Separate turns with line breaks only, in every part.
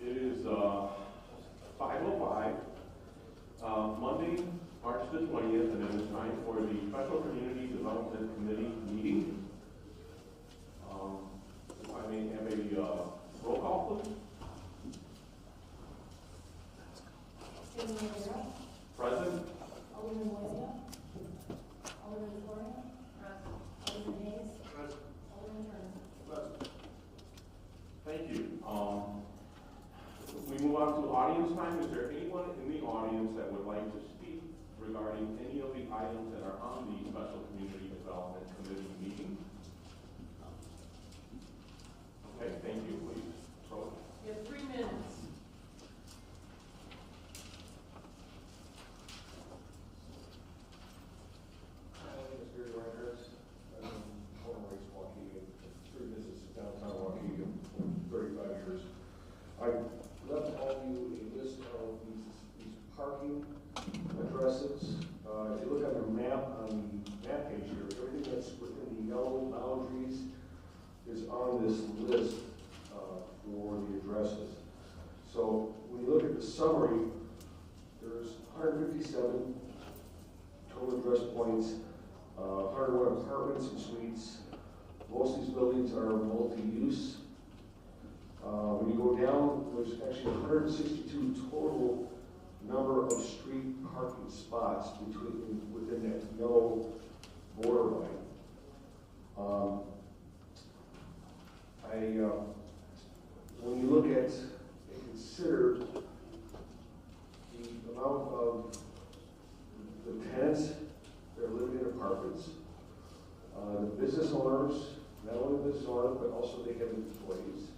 It is 5:05, Monday, March the 20th, and it is time for the Special Community Development Committee meeting. If I may have a roll call, please. Present.
Alderman Moiseo. Alderman Florian. Alderman Hayes. Alderman Turner.
Thank you. We move on to audience time. Is there anyone in the audience that would like to speak regarding any of the items that are on the Special Community Development Committee meeting? Okay, thank you. Please.
You have 3 minutes.
My name is Gary Reinhardt. I'm born and raised in Waukegan, 3 businesses downtown Waukegan for 35 years. I left all of you a list of these parking addresses. If you look on your map, on the map page here, everything that's within the yellow boundaries is on this list for the addresses. So when you look at the summary, there's 157 total address points, 101 apartments and suites. Most of these buildings are multi-use. When you go down, there's actually 162 total number of street parking spots within that yellow borderline. When you look at and consider the amount of the tenants that are living in apartments, the business owners, not only the business owners, but also they have employees,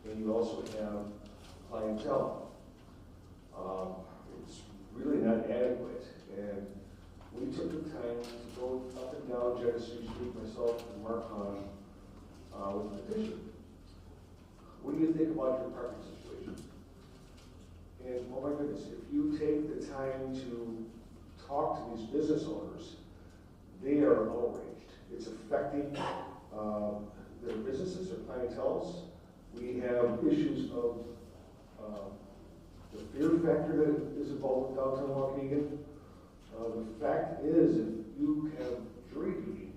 and you also have clientele. It's really not adequate, and we took the time to go up and down Genesee Street, myself and Mark Hahn, with a petition. What do you think about your parking situation? And oh my goodness, if you take the time to talk to these business owners, they are outraged. It's affecting their businesses, their clienteles. We have issues of the fear factor that is involved with downtown Waukegan. The fact is, if you have jury duty,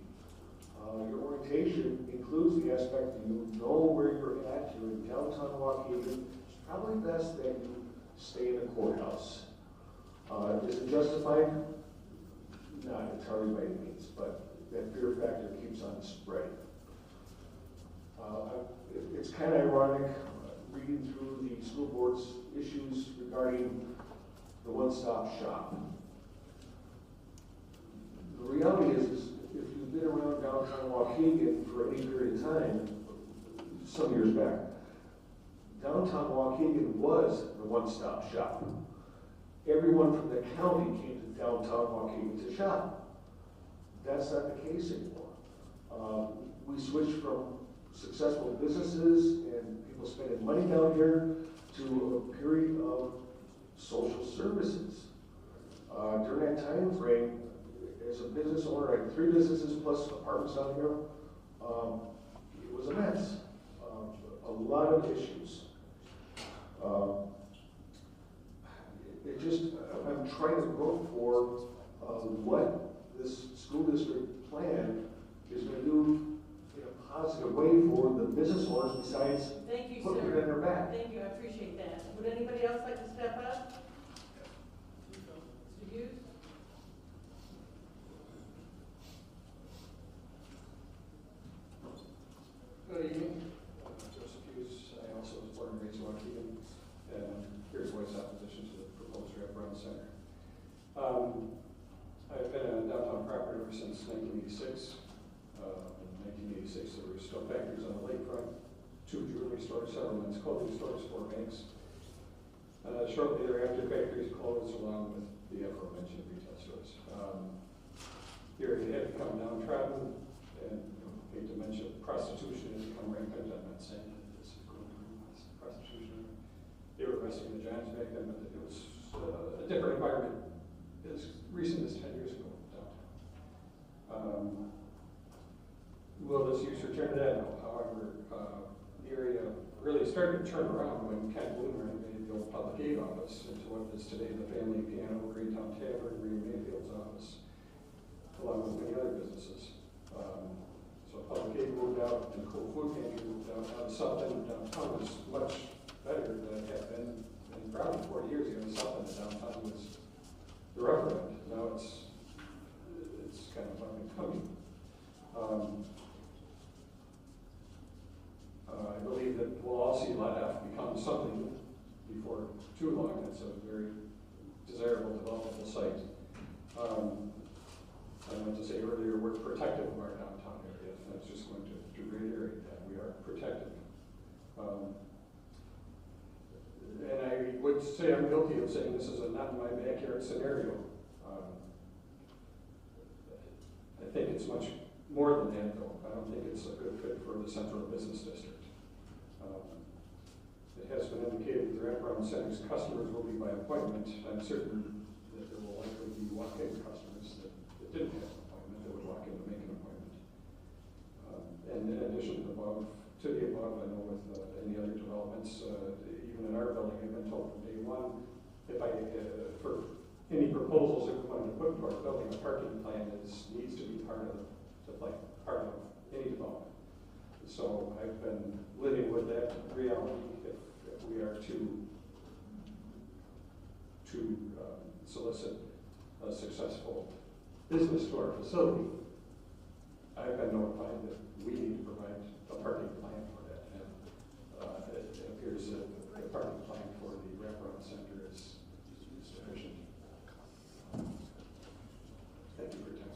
your orientation includes the aspect that you know where you're at, you're in downtown Waukegan. It's probably best that you stay in the courthouse. Is it justified? Not entirely by any means, but that fear factor keeps on spreading. It's kind of ironic reading through the school board's issues regarding the one-stop shop. The reality is if you've been around downtown Waukegan for any period of time, some years back, downtown Waukegan was the one-stop shop. Everyone from the county came to downtown Waukegan to shop. That's not the case anymore. We switched from successful businesses and people spending money down here to a period of social services. During that time frame, as a business owner, I had 3 businesses plus apartments down here. It was a mess. A lot of issues. I'm trying to look for what this school district plan is going to do in a positive way for the business owners besides putting it in their back.
Thank you, I appreciate that. Would anybody else like to step up? Mr. Hughes?
Good evening. Joseph Hughes. I also was born and raised in Waukegan, and here's voice opposition to the proposed Red Brown Center. I've been a downtown property ever since 1986. In 1986, there were still factories on the lakefront, 2 jewelry stores, several men's clothing stores, 4 banks. Shortly thereafter, factories closed along with the aforementioned retail stores. Here it had become downtrodden, and hate to mention prostitution has become rampant. I'm not saying that this is going to be prostitution. They were arresting the Giants back then, but it was a different environment as recent as 10 years ago downtown. Will this use return to that? No. However, the area really
really started to turn around when Ken Boone renovated the old public aid office into what is today the Family Piano, Greentown Tavern, Green Mayfield's office, along with many other businesses. So public aid moved out, and Cool Food Pantry moved out. Now the south end of downtown is much better than it had been. And probably 40 years ago, the south end of downtown was the rougher end. Now it's kind of up and coming. I believe that we'll all see Lot F become something before too long. It's a very desirable, developable site. I wanted to say earlier, we're protective of our downtown area. I was just going to reiterate that. We are protective. And I would say I'm guilty of saying this is a not in my backyard scenario. I think it's much more than that, though. I don't think it's a good fit for the central business district. It has been indicated that the wraparound center's customers will be by appointment. I'm certain that there will likely be walk-in customers that didn't have an appointment, that would walk in to make an appointment. And in addition to the above, I know with any other developments, even in our building, I've been told from day one, if for any proposals that we wanted to put into our building, a parking plan needs to be part of any development. So I've been living with that reality. If we are to solicit a successful business to our facility, I've been notified that we need to provide a parking plan for that. And it appears that the parking plan for the wraparound center is sufficient. Thank you for your time.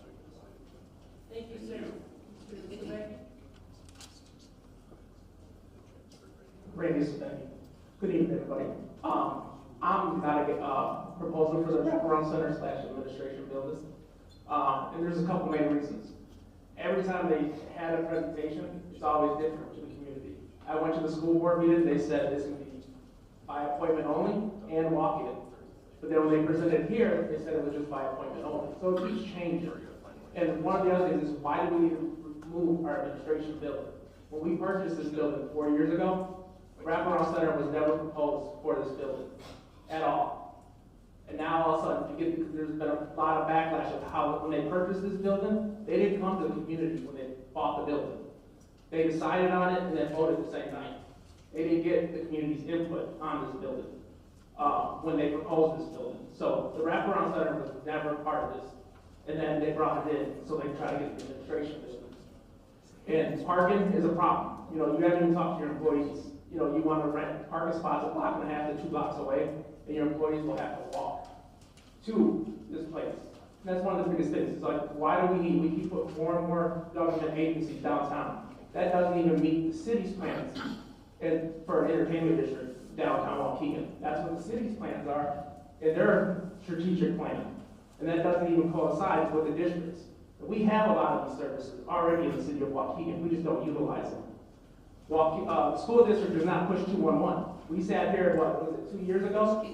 Thank you, sir. Mr. Ray?
Randy Smith. Good evening, everybody. I'm got a proposal for the wraparound center / administration building. And there's a couple main reasons. Every time they had a presentation, it's always different to the community. I went to the school board meeting, they said this can be by appointment only and walk-in. But then when they presented here, they said it was just by appointment only. So it keeps changing. And one of the other things is, why do we need to remove our administration building? When we purchased this building 4 years ago, the wraparound center was never proposed for this building at all. And now all of a sudden, there's been a lot of backlash of how when they purchased this building, they didn't come to the community when they bought the building. They decided on it and then voted the same night. They didn't get the community's input on this building when they proposed this building. So the wraparound center was never part of this. And then they brought it in, so they try to get the administration building. And parking is a problem. You haven't even talked to your employees. You want to rent parking spots a block and a half to 2 blocks away, and your employees will have to walk to this place. And that's one of the biggest things. It's like, why do we keep putting more and more government agencies downtown? That doesn't even meet the city's plans for an entertainment district downtown Waukegan. That's what the city's plans are in their strategic plan. And that doesn't even coincide with the districts. We have a lot of these services already in the city of Waukegan. We just don't utilize them. The school district does not push 211. We sat here, was it 2 years ago?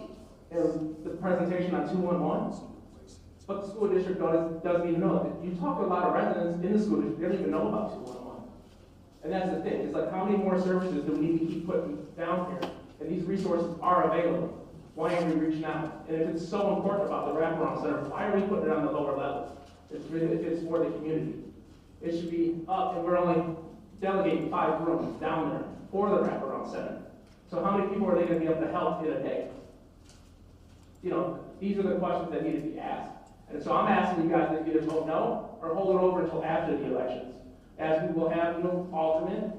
And the presentation on 211. But the school district doesn't even know it. You talk to a lot of residents in the school district, they don't even know about 211. And that's the thing. It's like, how many more services do we need to keep putting down here? And these resources are available. Why aren't we reaching out? And if it's so important about the wraparound center, why are we putting it on the lower level? If it's for the community. It should be up, and we're only delegating 5 rooms down there for the wraparound center. So how many people are they going to be able to help in a day? These are the questions that need to be asked. And so I'm asking you guys to either vote no or hold it over until after the elections, as we will have alternate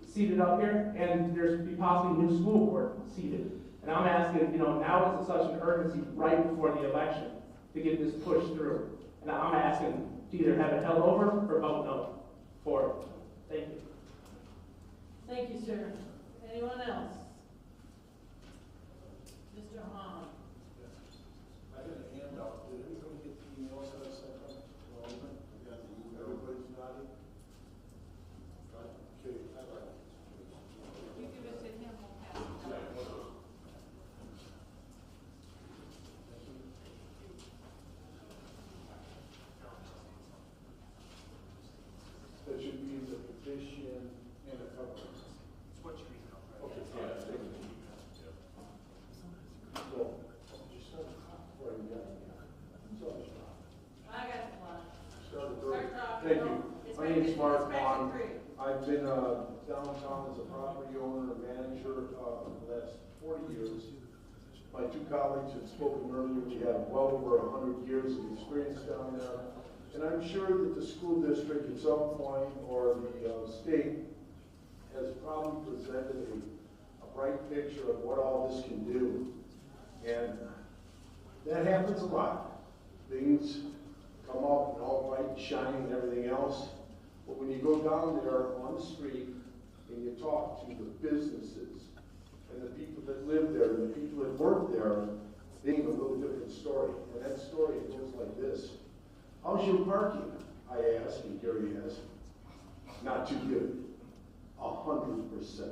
seated up here, and there's be possibly new school board seated. And I'm asking, now is such an urgency right before the election to get this pushed through. And I'm asking to either have it held over or vote no for it. Thank you.
Thank you, sir. Anyone else? Mr. Hahn.
I got a handout. Did everybody get the emails that I sent them? Everybody's nodding? Okay, I like it.
You give it to him, we'll pass it down.
That should be the petition and a cover.
It's what you emailed, right?
Okay. downtown as a property owner and manager for the last 40 years. My two colleagues had spoken earlier, we have well over 100 years of experience down there. And I'm sure that the school district at some point, or the state, has probably presented a bright picture of what all this can do. And that happens a lot. Things come up and all bright and shiny and everything else. But when you go down there on the street and you talk to the businesses and the people that live there and the people that work there, they have a little different story. And that story goes like this. How's your parking? I asked, and Gary asked. Not too good. 100%.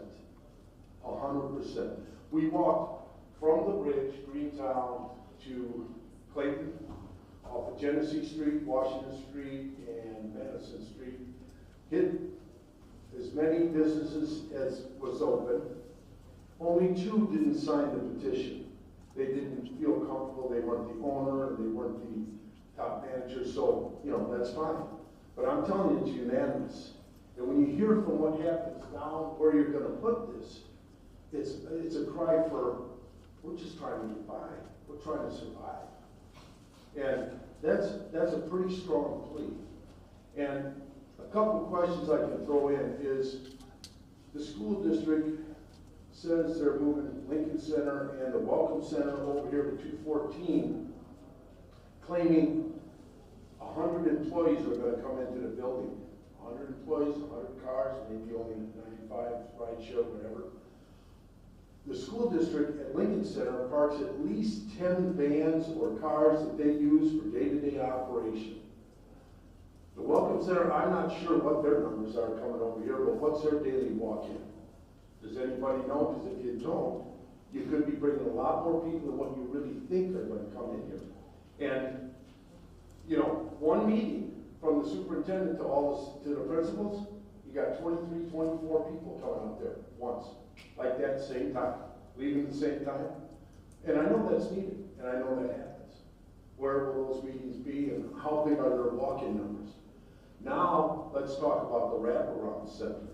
100%. We walked from the bridge, Greentown, to Clayton, off of Genesee Street, Washington Street, and Madison Street. Hit as many businesses as was open. Only 2 didn't sign the petition. They didn't feel comfortable. They weren't the owner, they weren't the top manager, so, you know, that's fine. But I'm telling you, it's unanimous. And when you hear from what happens down where you're going to put this, it's a cry for, we're just trying to get by. We're trying to survive. And that's a pretty strong plea. And a couple of questions I can throw in is, the school district says they're moving Lincoln Center and the Welcome Center over here to 214, claiming 100 employees are going to come into the building. 100 employees, 100 cars, maybe only 95 ride share, whatever. The school district at Lincoln Center parks at least 10 vans or cars that they use for day-to-day operation. The Welcome Center, I'm not sure what their numbers are coming over here, but what's their daily walk-in? Does anybody know? Because if you don't, you could be bringing a lot more people than what you really think are going to come in here. And, you know, one meeting from the superintendent to to the principals, you got 23, 24 people coming up there once, like that same time, leaving at the same time. And I know that's needed, and I know that happens. Where will those meetings be, and how big are their walk-in numbers? Now, let's talk about the wraparound center.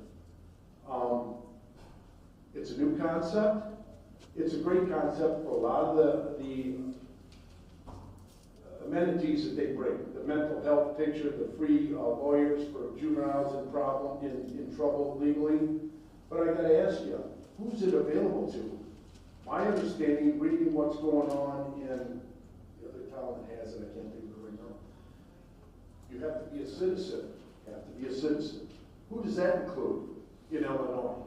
It's a new concept. It's a great concept for a lot of the amenities that they bring. The mental health picture, the free lawyers for juveniles in trouble legally. But I gotta ask you, who's it available to? My understanding, reading what's going on in the other town that has it, I can't think of it right now. You have to be a citizen. You have to be a citizen. Who does that include in Illinois?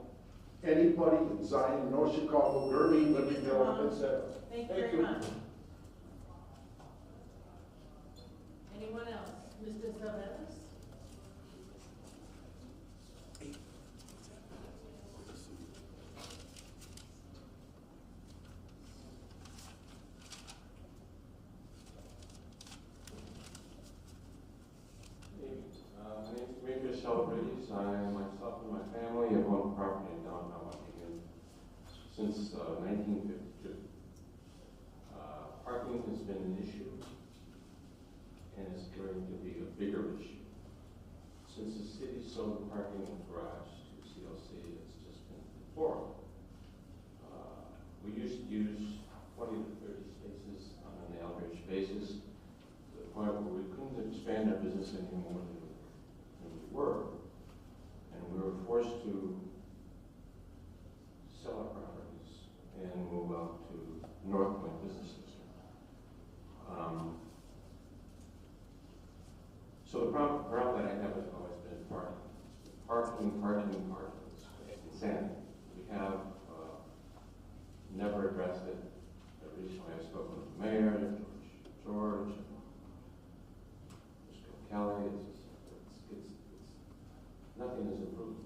Anybody in Zion, North Chicago, Gurnee, Libertyville, etc.
Thank you very much. Anyone else? Mr. Sylvanus?
My name is Celebrities. I myself and my family have owned property in downtown Waukegan since 1952. Parking has been an issue, and it's going to be a bigger issue. Since the city sold the parking garage to CLC, it's just been deplorable. We used to use 20 to 30 spaces on an average basis, to the point where we couldn't expand our business any more than we were. And we were forced to sell our properties and move out to North Point Business District. So the problem that I have has always been parking. It's insanity. We have never addressed it. Recently I've spoken with the mayor, George, Mr. Kelly. It's nothing is improved.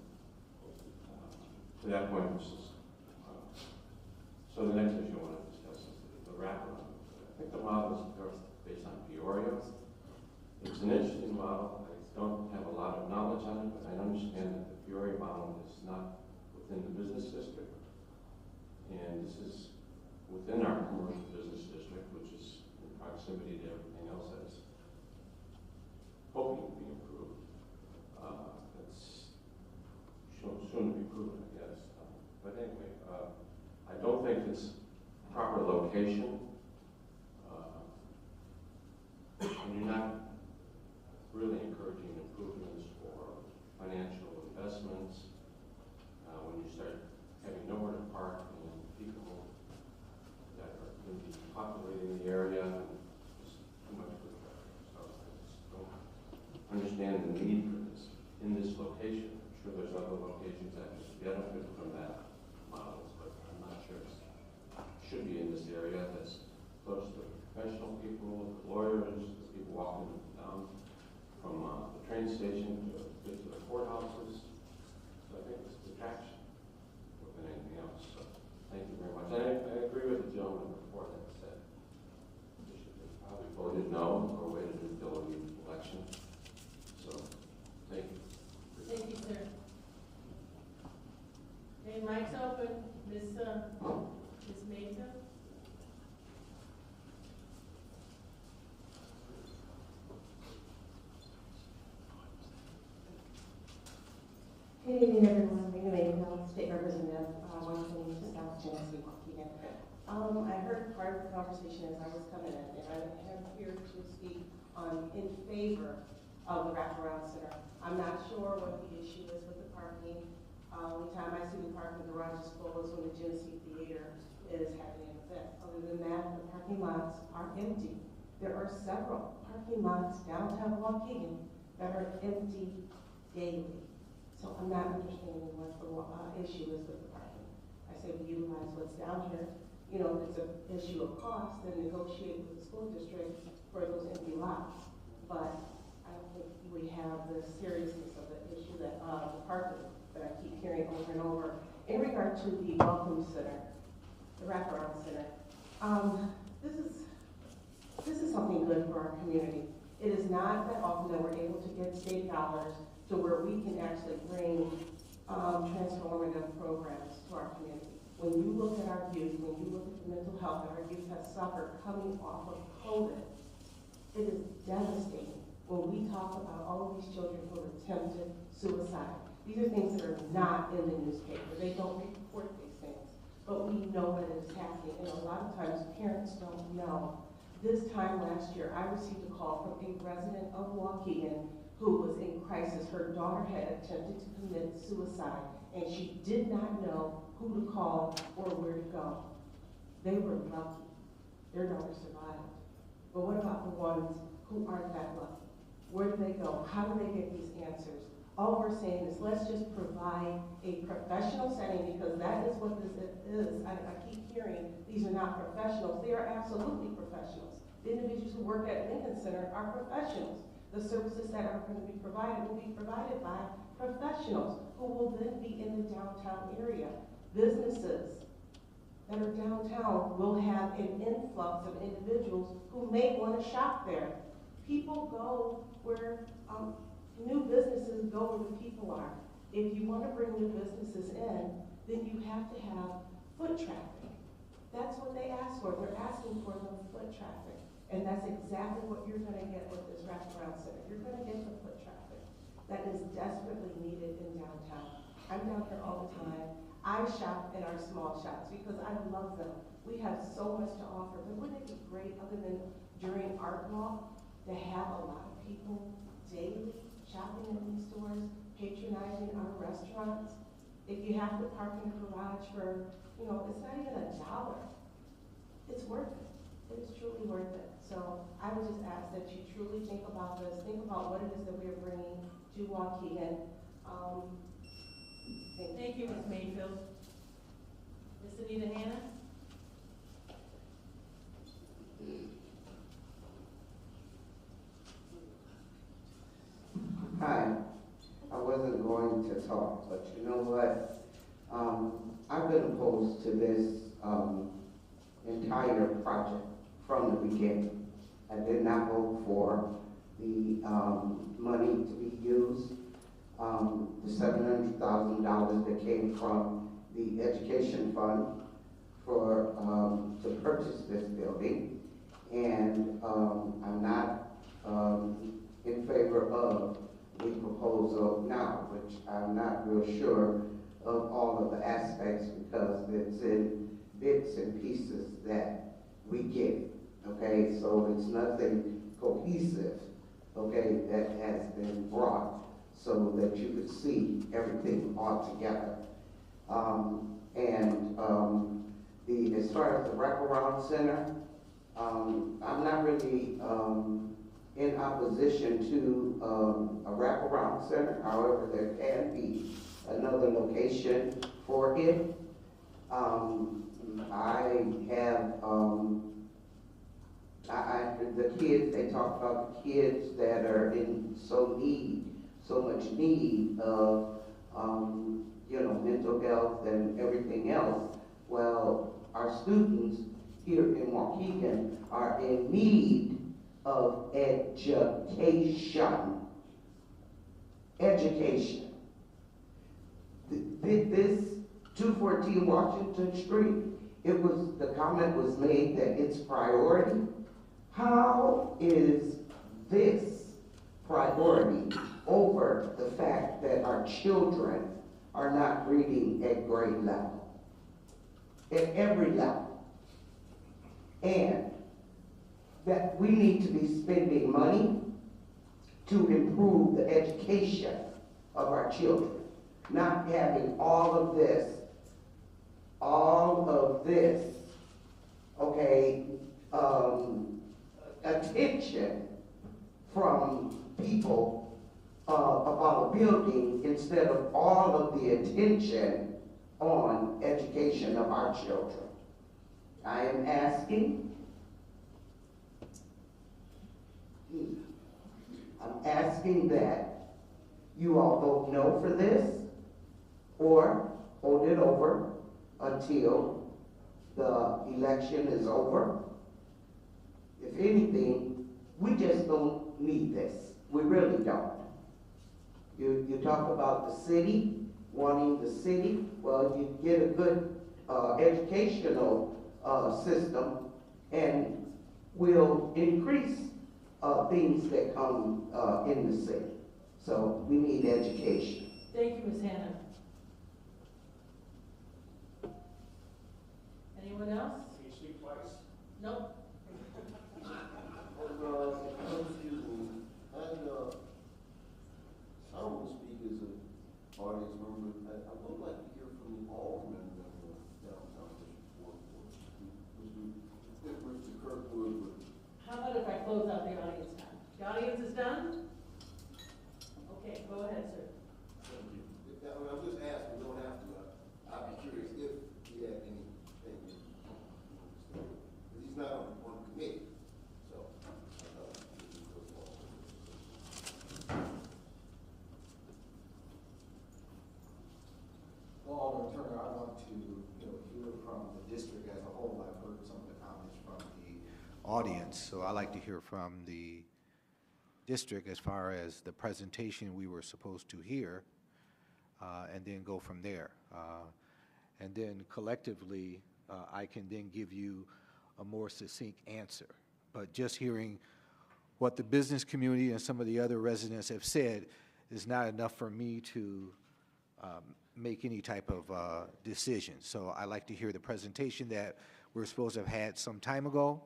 To that point, so the next issue I want to discuss is the wraparound. I think the model is based on Peoria. It's an interesting model. I don't have a lot of knowledge on it, but I understand that the Peoria model is not within the business district. And this is within our commercial business district, which is in proximity to everything else that is hoping to be improved. That's soon to be proved. location. And you're not really encouraging improvements for financial investments. When you start having nowhere to park and people that are going to be populating the area, and just too much foot traffic. So I just don't understand the need for this in this location. I'm sure there's other locations that just benefit from that models, but I'm not sure it should be in this area that's close to professional people, the lawyers, the people walking down from the train station to get to the courthouses. So I think it's distraction more than anything else. So thank you very much. I agree with the gentleman before that said we should have probably voted no or waited until the election. So thank you.
Thank you, sir. Okay, mic's open. Ms. Mayfield?
Good evening, everyone. Rita Mayfield, State Representative, Waukegan, South Genesee, Waukegan. I heard part of the conversation as I was coming in, and I am here to speak in favor of the wraparound center. I'm not sure what the issue is with the parking. Only time I see the parking garage is full is when the Genesee Theater is having an event. Other than that, the parking lots are empty. There are several parking lots downtown Waukegan that are empty daily. So I'm not understanding what the issue is with the parking. I say we utilize what's down here. You know, if it's an issue of cost, then negotiate with the school district for those empty lots. But I don't think we have the seriousness of the issue that the parking that I keep hearing over and over. In regard to the Welcome Center, the wraparound center, this is something good for our community. It is not that often that we're able to get state dollars to where we can actually bring transformative programs to our community. When you look at our youth, when you look at the mental health that our youth has suffered coming off of COVID, it is devastating when we talk about all of these children who have attempted suicide. These are things that are not in the newspaper. They don't report these things, but we know that it is happening, and a lot of times parents don't know. This time last year, I received a call from a resident of Waukegan who was in crisis. Her daughter had attempted to commit suicide, and she did not know who to call or where to go. They were lucky. Their daughter survived. But what about the ones who aren't that lucky? Where do they go? How do they get these answers? All we're saying is let's just provide a professional setting, because that is what this is. I keep hearing these are not professionals. They are absolutely professionals. The individuals who work at Lincoln Center are professionals. The services that are going to be provided will be provided by professionals who will then be in the downtown area. Businesses that are downtown will have an influx of individuals who may want to shop there. People go where new businesses go where the people are. If you want to bring new businesses in, then you have to have foot traffic. That's what they ask for. They're asking for the foot traffic. And that's exactly what you're going to get with this wraparound center. You're going to get the foot traffic that is desperately needed in downtown. I'm down here all the time. I shop in our small shops because I love them. We have so much to offer. But wouldn't it be great, other than during Art Walk, to have a lot of people daily shopping in these stores, patronizing our restaurants? If you have to park in a garage for, you know, it's not even $1. It's worth it. It is truly worth it. So I would just ask that you truly think about this. Think about what it is that we are bringing to Waukegan.
Thank you, Ms. Mayfield. Ms. Anita Hanna?
Hi. I wasn't going to talk, but you know what? I've been opposed to this entire project from the beginning. I did not vote for the money to be used, the $700,000 that came from the education fund for to purchase this building, and I'm not in favor of the proposal now, which I'm not real sure of all of the aspects, because it's in bits and pieces that we get it, okay? So it's nothing cohesive, okay, that has been brought so that you could see everything all together. As far as the wraparound center, I'm not really in opposition to a wraparound center. However, there can be another location for it. The kids, they talk about the kids that are in so much need of, mental health and everything else. Well, our students here in Waukegan are in need of education. Education. This 214 Washington Street, the comment was made that it's priority. How is this priority over the fact that our children are not reading at grade level? At every level. And that we need to be spending money to improve the education of our children. Not having all of this, okay, attention from people about a building instead of all of the attention on education of our children. I am asking that you all vote no for this or hold it over until the election is over. If anything, we just don't need this. We really don't. You talk about the city, wanting the city. Well, you get a good educational system and will increase things that come in the city. So we need education.
Thank you, Ms. Hannah. Anyone else?
Can you speak twice?
Nope.
Excuse me, I don't want to speak as an audience member, but I would like to hear from the alderman of the downtown district if Mr. Kirkwood would.
How about if I close out the audience time? The audience is done? Okay, go ahead, sir.
Thank you. I'm just asking, you don't have to, I'd be curious if he had anything, because he's not on the committee, so.
Well, Alderman Turner, I want to hear from the district as a whole. I've heard some of the comments from the audience, so I'd like to hear from the district as far as the presentation we were supposed to hear, and then go from there. And then collectively, I can then give you a more succinct answer. But just hearing what the business community and some of the other residents have said is not enough for me to make any type of decision. So I like to hear the presentation that we're supposed to have had some time ago,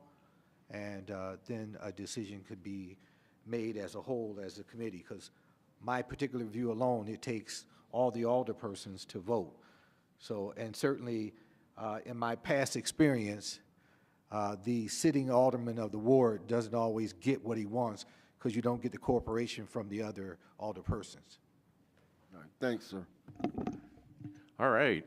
and then a decision could be made as a whole, as a committee, because my particular view alone, it takes all the alderpersons to vote. So, and certainly in my past experience, the sitting alderman of the ward doesn't always get what he wants because you don't get the cooperation from the other alderpersons.
All right, thanks, sir.
All right.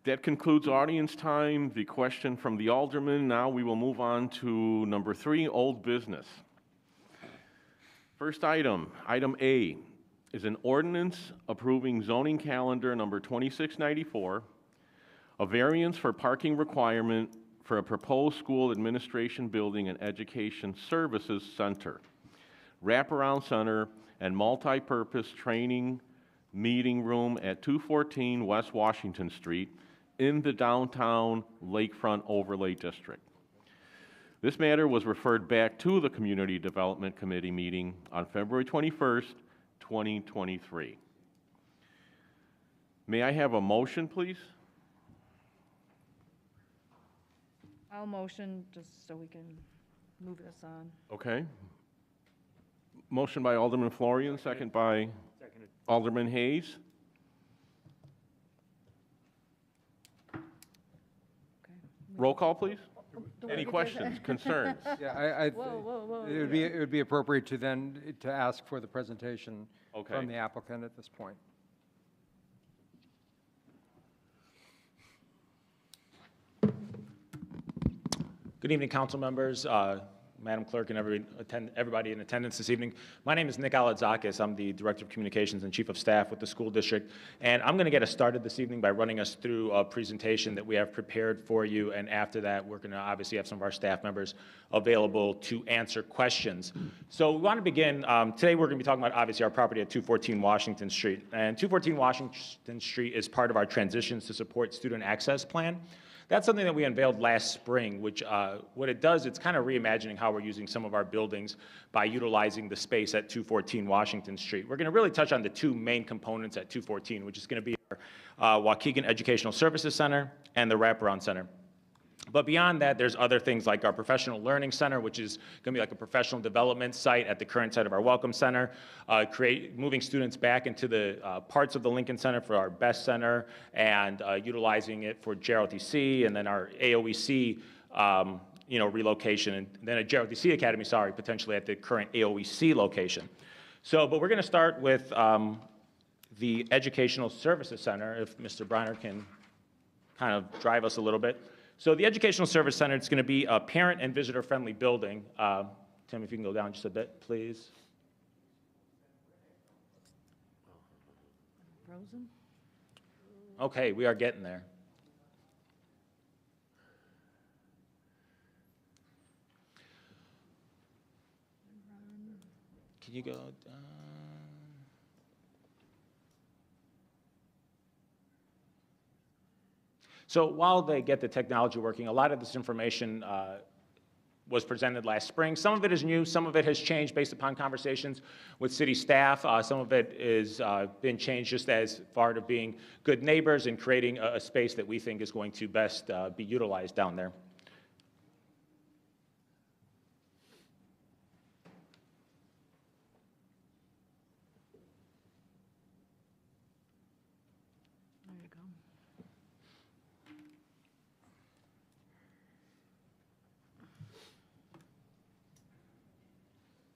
That concludes audience time, the question from the alderman. Now we will move on to number 3, old business. First item, item A, is an ordinance approving zoning calendar number 2694, a variance for parking requirement for a proposed school administration building and education services center, wraparound center, and multi-purpose training meeting room at 214 West Washington Street in the downtown Lakefront Overlay District. This matter was referred back to the Community Development Committee meeting on February 21st, 2023. May I have a motion, please?
I'll motion just so we can move this on.
Okay. Motion by Alderman Florian, second by Alderman Hayes.
Okay.
Roll call, please.
Do
Any
we-
questions, concerns?
Yeah,
Whoa.
it would be appropriate to then, to ask for the presentation
Okay.
from the applicant at this point.
Good evening, council members, Madam Clerk, and everybody in attendance this evening. My name is Nick Aladzakis. I'm the Director of Communications and Chief of Staff with the school district. And I'm going to get us started this evening by running us through a presentation that we have prepared for you. And after that, we're going to obviously have some of our staff members available to answer questions. So we want to begin. Today, we're going to be talking about, obviously, our property at 214 Washington Street. And 214 Washington Street is part of our Transitions to Support Student Access Plan. That's something that we unveiled last spring, which what it does, it's kind of reimagining how we're using some of our buildings by utilizing the space at 214 Washington Street. We're going to really touch on the two main components at 214, which is going to be our Waukegan Educational Services Center and the Wraparound Center. But beyond that, there's other things like our Professional Learning Center, which is going to be like a professional development site at the current site of our Welcome Center, moving students back into the parts of the Lincoln Center for our Best Center, and utilizing it for JROTC, and then our AOEC relocation, and then a JROTC Academy, potentially at the current AOEC location. So, but we're going to start with the Educational Services Center, if Mr. Bronner can kind of drive us a little bit. So the Educational Service Center, it's going to be a parent and visitor-friendly building. Tim, if you can go down just a bit, please.
Frozen?
Okay, we are getting there. Can you go down? So while they get the technology working, a lot of this information was presented last spring. Some of it is new, some of it has changed based upon conversations with city staff. Some of it is been changed just as far to being good neighbors and creating a space that we think is going to best be utilized down there.
There you go.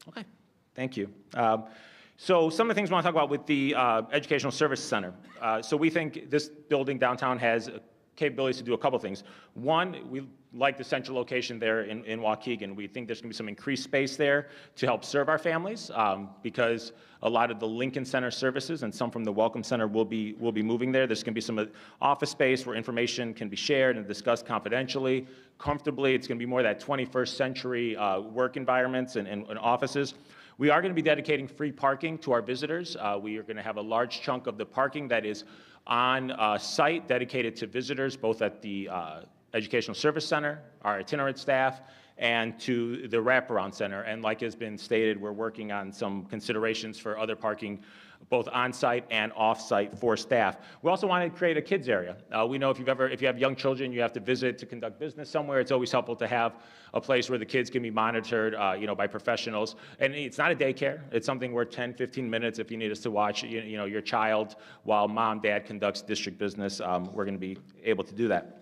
Okay, thank you. So some of the things we want to talk about with the Educational Service Center. So we think this building downtown has capabilities to do a couple things. One, we like the central location there in Waukegan. We think there's going to be some increased space there to help serve our families because a lot of the Lincoln Center services and some from the Welcome Center will be moving there. There's going to be some office space where information can be shared and discussed confidentially, comfortably. It's going to be more that 21st century work environments and offices. We are going to be dedicating free parking to our visitors. We are going to have a large chunk of the parking that is on site dedicated to visitors, both at the Educational Service Center, our itinerant staff, and to the Wraparound Center. And like has been stated, we're working on some considerations for other parking, both on-site and off-site for staff. We also want to create a kids area. We know if you have young children, you have to visit to conduct business somewhere. It's always helpful to have a place where the kids can be monitored, by professionals. And it's not a daycare. It's something where 10, 15 minutes, if you need us to watch, your child while mom, dad conducts district business, we're going to be able to do that.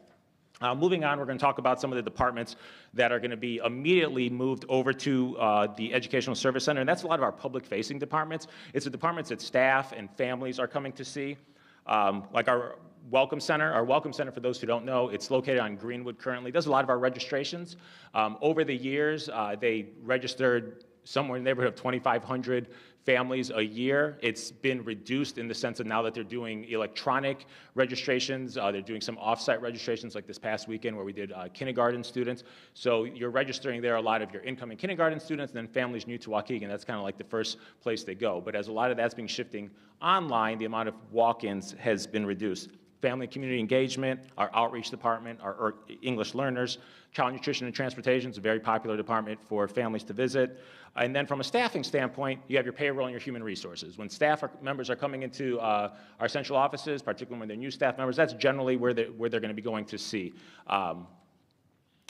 Moving on, we're going to talk about some of the departments that are going to be immediately moved over to the Educational Service Center, and that's a lot of our public-facing departments. It's the departments that staff and families are coming to see, like our Welcome Center. Our Welcome Center, for those who don't know, it's located on Greenwood currently. It does a lot of our registrations. Over the years, they registered somewhere in the neighborhood of 2,500 families a year. It's been reduced in the sense of now that they're doing electronic registrations. They're doing some off-site registrations like this past weekend where we did kindergarten students. So you're registering there a lot of your incoming kindergarten students, and then families new to Waukegan. That's kind of like the first place they go. But as a lot of that's been shifting online, the amount of walk-ins has been reduced. Family and community engagement, our outreach department, our English learners, child nutrition and transportation is a very popular department for families to visit. And then from a staffing standpoint, you have your payroll and your human resources. When members are coming into our central offices, particularly when they're new staff members, that's generally where they're going to be going to see.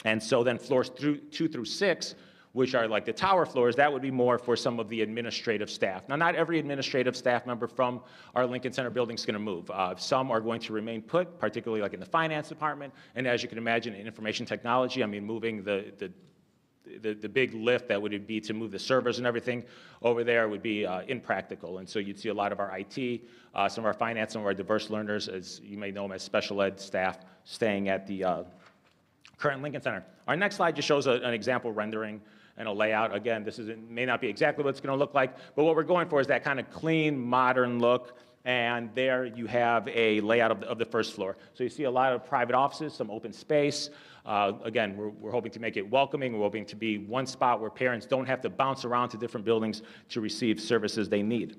And so then floors 2 through 6, which are like the tower floors, that would be more for some of the administrative staff. Now, not every administrative staff member from our Lincoln Center building is going to move. Some are going to remain put, particularly like in the finance department, and as you can imagine, in information technology, I mean, moving the big lift that would be to move the servers and everything over there would be impractical. And so you'd see a lot of our IT, some of our finance, some of our diverse learners, as you may know them as special ed staff, staying at the current Lincoln Center. Our next slide just shows an example rendering and a layout. Again, this may not be exactly what it's going to look like, but what we're going for is that kind of clean, modern look. And there you have a layout of the first floor. So you see a lot of private offices, some open space. Again, we're hoping to make it welcoming. We're hoping to be one spot where parents don't have to bounce around to different buildings to receive services they need.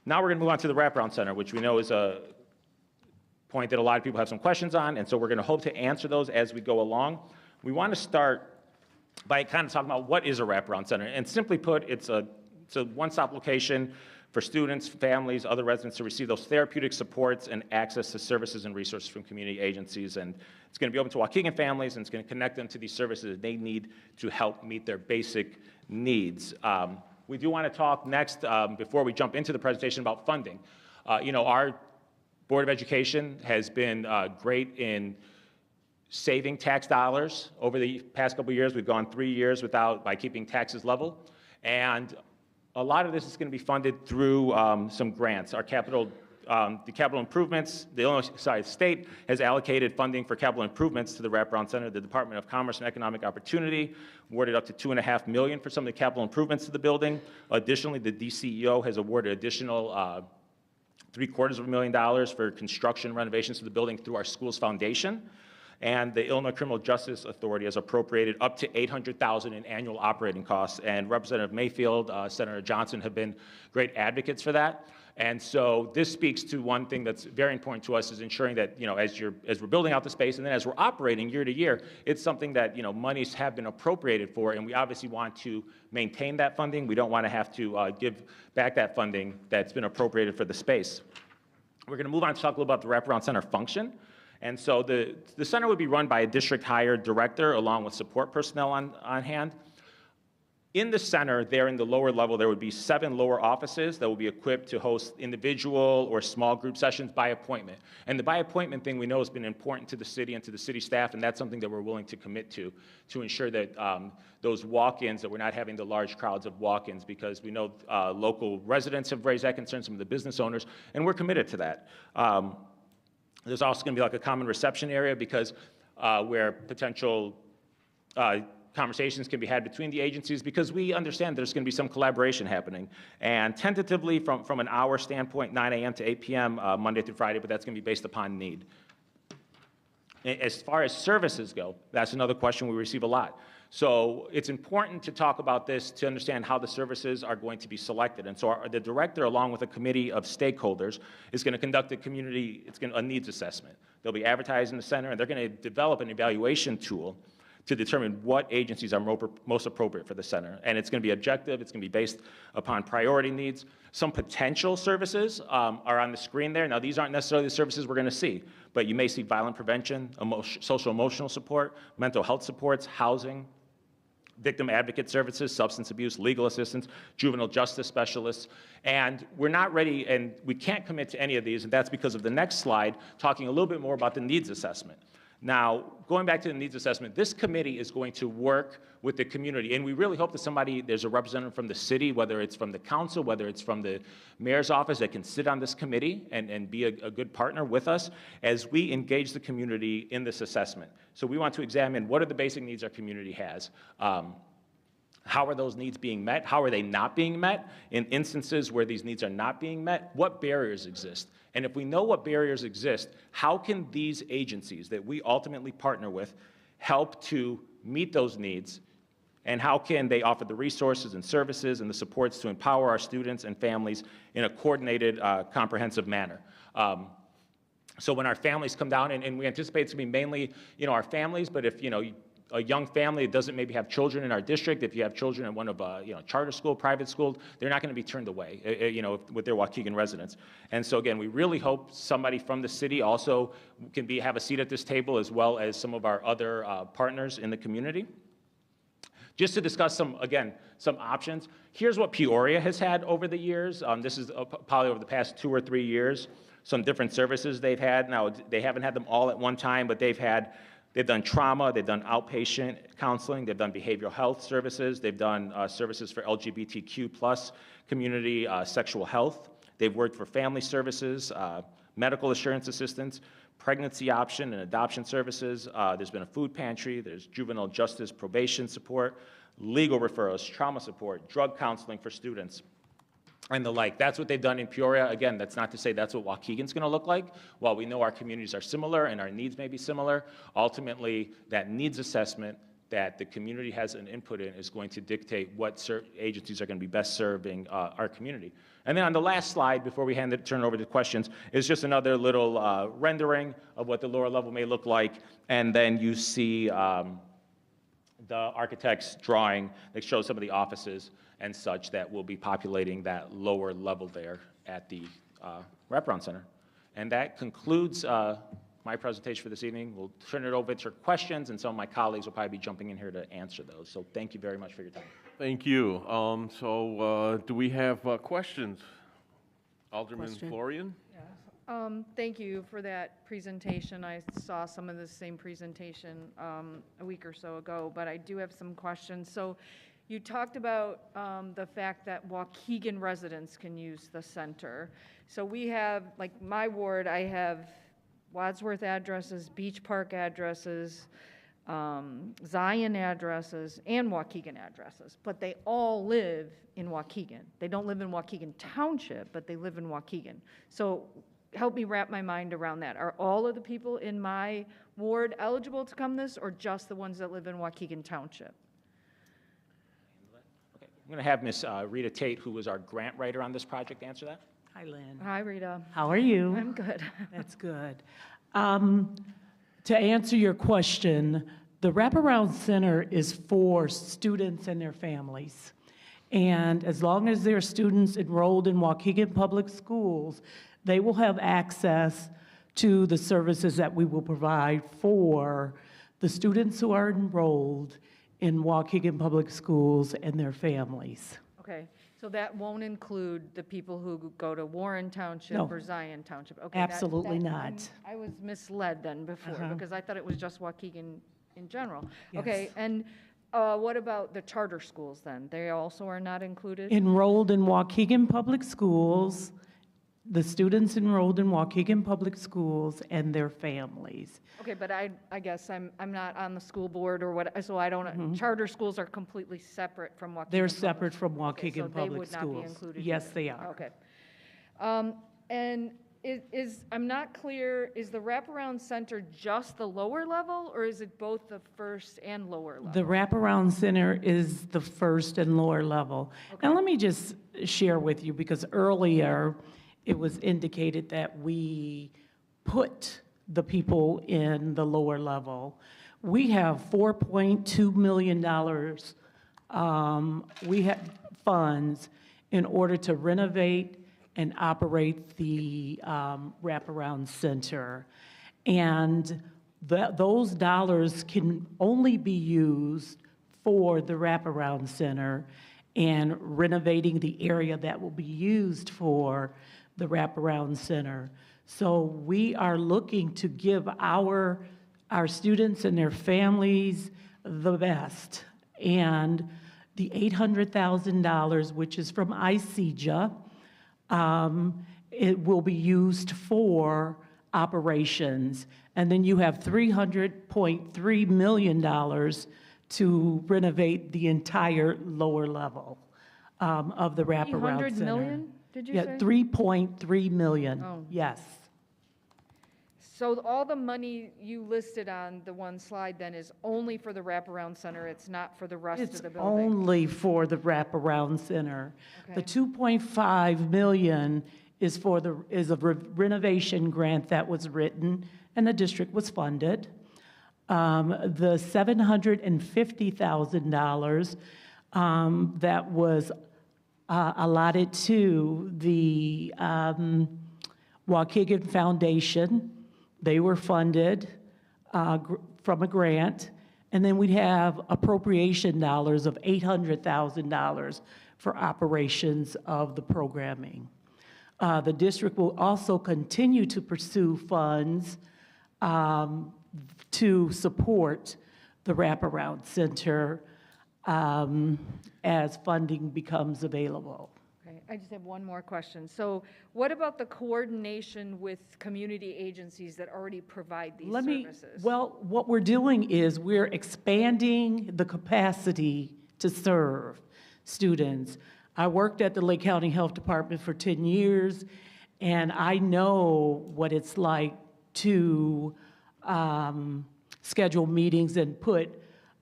Now we're going to move on to the wraparound center, which we know is a point that a lot of people have some questions on, and so we're going to hope to answer those as we go along. We want to start by kind of talking about what is a wraparound center. And simply put, it's a one-stop location for students, families, other residents to receive those therapeutic supports and access to services and resources from community agencies. And it's going to be open to Waukegan families, and it's going to connect them to these services that they need to help meet their basic needs. We do want to talk next, before we jump into the presentation, about funding. Our Board of Education has been great in saving tax dollars over the past couple of years. We've gone 3 years by keeping taxes level. And a lot of this is going to be funded through some grants. Our capital improvements, the state has allocated funding for capital improvements to the wraparound center. The Department of Commerce and Economic Opportunity awarded up to $2.5 million for some of the capital improvements to the building. Additionally, the DCEO has awarded additional $750,000 for construction renovations to the building through our school's foundation. And the Illinois Criminal Justice Authority has appropriated up to $800,000 in annual operating costs. And Representative Mayfield, Senator Johnson have been great advocates for that. And so this speaks to one thing that's very important to us, is ensuring that, as we're building out the space and then as we're operating year to year, it's something that, monies have been appropriated for, and we obviously want to maintain that funding. We don't want to have to give back that funding that's been appropriated for the space. We're going to move on to talk a little about the wraparound center function. And so the center would be run by a district-hired director along with support personnel on hand. In the center, there in the lower level, there would be 7 lower offices that will be equipped to host individual or small group sessions by appointment. And the by appointment thing we know has been important to the city and to the city staff, and that's something that we're willing to commit to ensure that those walk-ins, that we're not having the large crowds of walk-ins, because we know local residents have raised that concern, some of the business owners, and we're committed to that. There's also going to be like a common reception area, because where potential conversations can be had between the agencies, because we understand there's going to be some collaboration happening. And tentatively, from an hour standpoint, 9 a.m. to 8 p.m. Monday through Friday, but that's going to be based upon need. As far as services go, that's another question we receive a lot. So it's important to talk about this to understand how the services are going to be selected. And so the director, along with a committee of stakeholders, is going to conduct a needs assessment. They'll be advertised in the center, and they're going to develop an evaluation tool to determine what agencies are most appropriate for the center. And it's going to be objective. It's going to be based upon priority needs. Some potential services are on the screen there. Now, these aren't necessarily the services we're going to see, but you may see violent prevention, social-emotional support, mental health supports, housing, victim advocate services, substance abuse, legal assistance, juvenile justice specialists. And we're not ready, and we can't commit to any of these, and that's because of the next slide, talking a little bit more about the needs assessment. Now, going back to the needs assessment, this committee is going to work with the community, and we really hope that there's a representative from the city, whether it's from the council, whether it's from the mayor's office, that can sit on this committee and be a good partner with us as we engage the community in this assessment. So we want to examine what are the basic needs our community has. How are those needs being met? How are they not being met? In instances where these needs are not being met, what barriers exist? And if we know what barriers exist, how can these agencies that we ultimately partner with help to meet those needs? And how can they offer the resources and services and the supports to empower our students and families in a coordinated, comprehensive manner? So when our families come down, and we anticipate it's going to be mainly, our families, but if, a young family that doesn't maybe have children in our district, if you have children in one of charter school, private school, they're not going to be turned away, with their Waukegan residents. And so again, we really hope somebody from the city also can have a seat at this table, as well as some of our other partners in the community. Just to discuss some options. Here's what Peoria has had over the years. This is probably over the past 2 or 3 years. Some different services they've had. Now, they haven't had them all at one time, but they've done trauma, they've done outpatient counseling, they've done behavioral health services, they've done services for LGBTQ plus community, sexual health. They've worked for family services, medical assurance assistance, pregnancy option and adoption services. There's been a food pantry, there's juvenile justice probation support, legal referrals, trauma support, drug counseling for students, and the like. That's what they've done in Peoria. Again, that's not to say that's what Waukegan's going to look like. While we know our communities are similar and our needs may be similar, ultimately that needs assessment that the community has an input in is going to dictate what agencies are going to be best serving our community. And then on the last slide, before we turn it over to questions, is just another little rendering of what the lower level may look like. And then you see the architect's drawing that shows some of the offices and such that will be populating that lower level there at the wraparound center. And that concludes my presentation for this evening. We'll turn it over to questions, and some of my colleagues will probably be jumping in here to answer those. So thank you very much for your time.
Thank you. Do we have questions? Alderman Florian?
Yes. Thank you for that presentation. I saw some of the same presentation a week or so ago, but I do have some questions. So you talked about the fact that Waukegan residents can use the center. So we have, like my ward, I have Wadsworth addresses, Beach Park addresses, Zion addresses, and Waukegan addresses, but they all live in Waukegan. They don't live in Waukegan Township, but they live in Waukegan. So help me wrap my mind around that. Are all of the people in my ward eligible to come this, or just the ones that live in Waukegan Township?
Okay. I'm going to have Ms. Rita Tate, who was our grant writer on this project, answer that.
Hi, Lynn.
Hi, Rita.
How are you?
I'm good.
That's good. To answer your question, the Wraparound Center is for students and their families. And as long as they're students enrolled in Waukegan Public Schools, they will have access to the services that we will provide for the students who are enrolled in Waukegan Public Schools and their families.
Okay. So that won't include the people who go to Warren Township or Zion Township? Okay,
absolutely not.
I was misled then before because I thought it was just Waukegan in general.
Yes.
Okay, and what about the charter schools then? They also are not included?
Enrolled in Waukegan Public Schools, the students enrolled in Waukegan Public Schools and their families.
Okay, but I guess I'm not on the school board or what, so I don't, charter schools are completely separate from Waukegan.
They're separate from Waukegan
so
Public
they would
Schools.
not be included
Yes,
either.
they are.
Okay. And I'm not clear, is the wraparound center just the lower level, or is it both the first and lower level?
The Wraparound Center is the first and lower level.
Okay.
And let me just share with you, because earlier it was indicated that we put the people in the lower level. We have $4.2 million we have funds in order to renovate and operate the Wraparound Center. And those dollars can only be used for the Wraparound Center and renovating the area that will be used for the Wraparound Center. So we are looking to give our students and their families the best. And the $800,000, which is from ICEJA, it will be used for operations. And then you have $300.3 million to renovate the entire lower level of the Wraparound Center.
300 million, did you say?
Yeah, 3.3 million, yes.
So all the money you listed on the one slide then is only for the wraparound center, it's not for the rest
It's
of the building?
only for the Wraparound Center.
Okay.
The 2.5 million is a renovation grant that was written, and the district was funded. The $750,000 that was allotted to the Waukegan Foundation, they were funded from a grant. And then we'd have appropriation dollars of $800,000 for operations of the programming. The district will also continue to pursue funds to support the wraparound center as funding becomes available.
Okay, I just have one more question. So what about the coordination with community agencies that already provide these services?
Well, what we're doing is we're expanding the capacity to serve students. I worked at the Lake County Health Department for 10 years, and I know what it's like to schedule meetings and put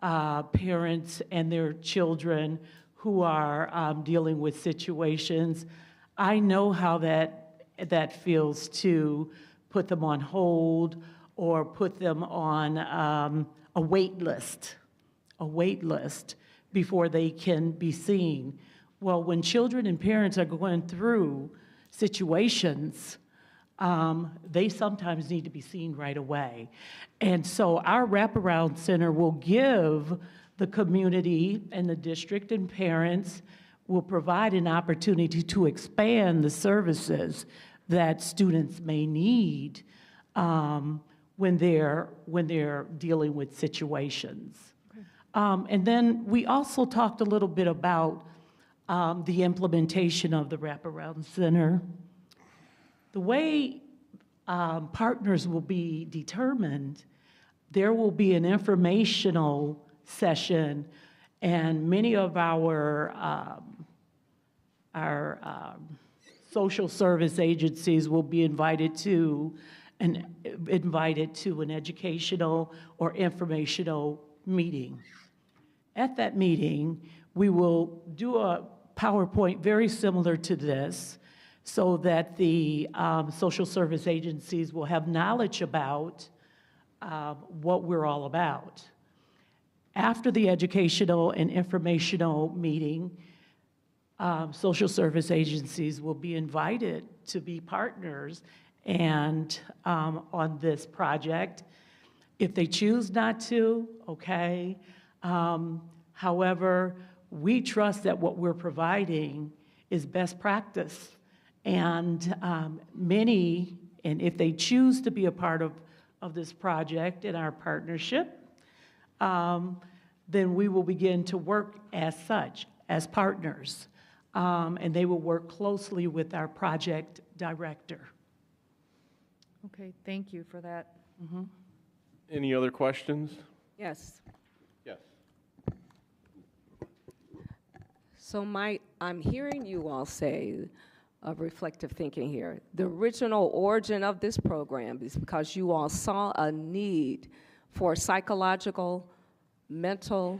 parents and their children who are dealing with situations. I know how that feels to put them on hold or put them on a wait list before they can be seen. Well, when children and parents are going through situations, they sometimes need to be seen right away. And so our wraparound center will give the community and the district and parents will provide an opportunity to expand the services that students may need when they're dealing with situations. Okay. And then we also talked a little bit about the implementation of the wraparound center. The way partners will be determined, there will be an informational session, and many of our social service agencies will be invited to an educational or informational meeting. At that meeting, we will do a PowerPoint very similar to this so that the social service agencies will have knowledge about what we're all about. After the educational and informational meeting, social service agencies will be invited to be partners and on this project. If they choose not to, okay. However, we trust that what we're providing is best practice. And and if they choose to be a part of this project in our partnership, then we will begin to work as such, as partners. And they will work closely with our project director.
Okay, thank you for that.
Mm-hmm.
Any other questions?
Yes.
Yes.
So I'm hearing you all say of reflective thinking here. The original origin of this program is because you all saw a need for psychological, mental,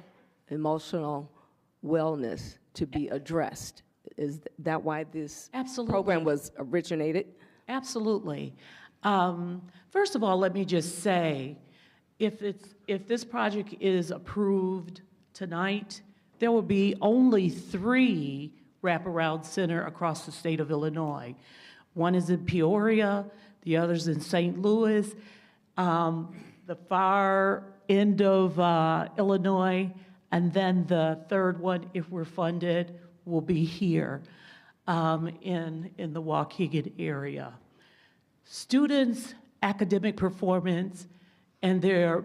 emotional wellness to be addressed. Is that why this program was originated?
Absolutely. First of all, let me just say, if this project is approved tonight, there will be only 3 wraparound center across the state of Illinois. One is in Peoria, the other's in St. Louis, the far end of Illinois, and then the third one, if we're funded, will be here in the Waukegan area. Students' academic performance and their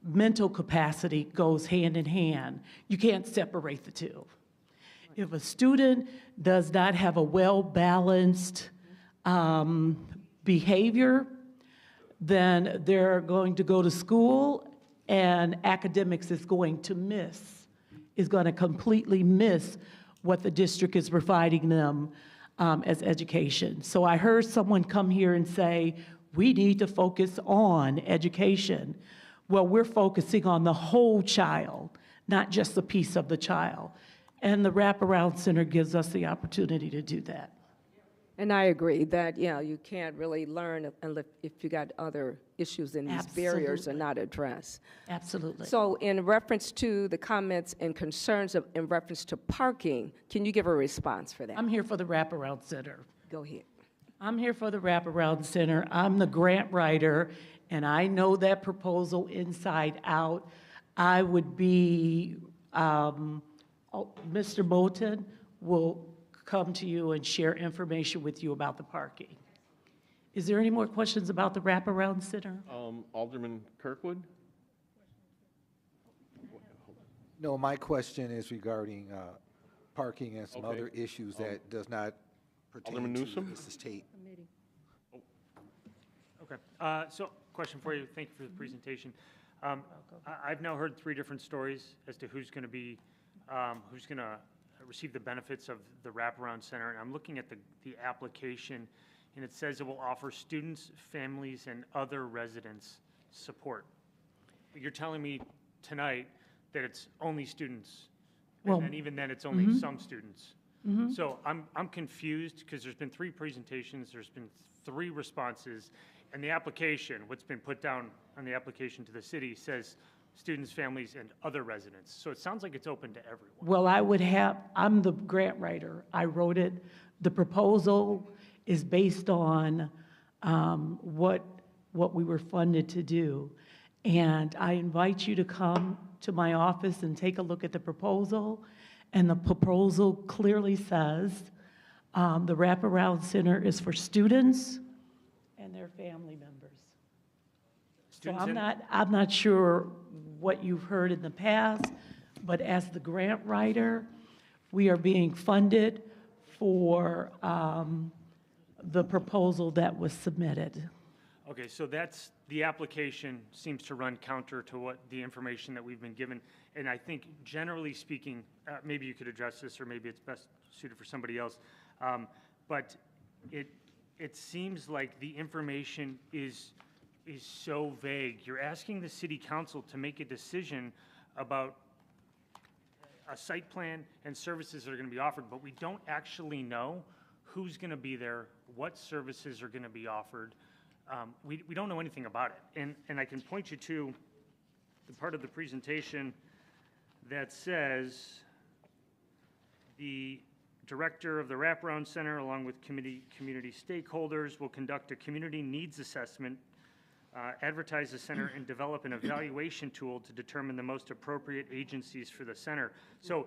mental capacity goes hand in hand. You can't separate the two. If a student does not have a well-balanced behavior, then they're going to go to school and academics is going to completely miss what the district is providing them as education. So I heard someone come here and say, we need to focus on education. Well, we're focusing on the whole child, not just a piece of the child. And the wraparound center gives us the opportunity to do that.
And I agree that, yeah, you can't really learn unless if you got other issues and these barriers are
Absolutely.
not addressed.
Absolutely.
So in reference to the comments and concerns in reference to parking, can you give a response for that?
I'm here for the wraparound center.
Go ahead.
I'm here for the wraparound center. I'm the grant writer, and I know that proposal inside out. I would be, Mr. Moulton will come to you and share information with you about the parking. Is there any more questions about the wraparound center?
Alderman Kirkwood?
No, my question is regarding parking and some
Okay.
other issues that does not pertain
Alderman
to
Newsom?
this estate.
Okay, so question for you. Thank you for the presentation. I've now heard 3 different stories as to who's going to receive the benefits of the wraparound center. And I'm looking at the application, and it says it will offer students, families, and other residents support. But you're telling me tonight that it's only students,
Well,
and then even then it's only some students. So I'm confused because there's been 3 presentations, there's been 3 responses, and the application, what's been put down on the application to the city says students, families, and other residents. So it sounds like it's open to everyone.
Well, I'm the grant writer. I wrote it. The proposal is based on what we were funded to do. And I invite you to come to my office and take a look at the proposal. And the proposal clearly says the wraparound center is for students and their family members. So I'm not sure what you've heard in the past, but as the grant writer, we are being funded for the proposal that was submitted.
Okay, so that's, the application seems to run counter to what the information that we've been given. And I think generally speaking, maybe you could address this, or maybe it's best suited for somebody else. But it seems like the information is so vague. You're asking the city council to make a decision about a site plan and services that are going to be offered, but we don't actually know who's going to be there, what services are going to be offered. We don't know anything about it. And I can point you to the part of the presentation that says the director of the Wraparound Center, along with community stakeholders, will conduct a community needs assessment, advertise the center, and develop an evaluation tool to determine the most appropriate agencies for the center. So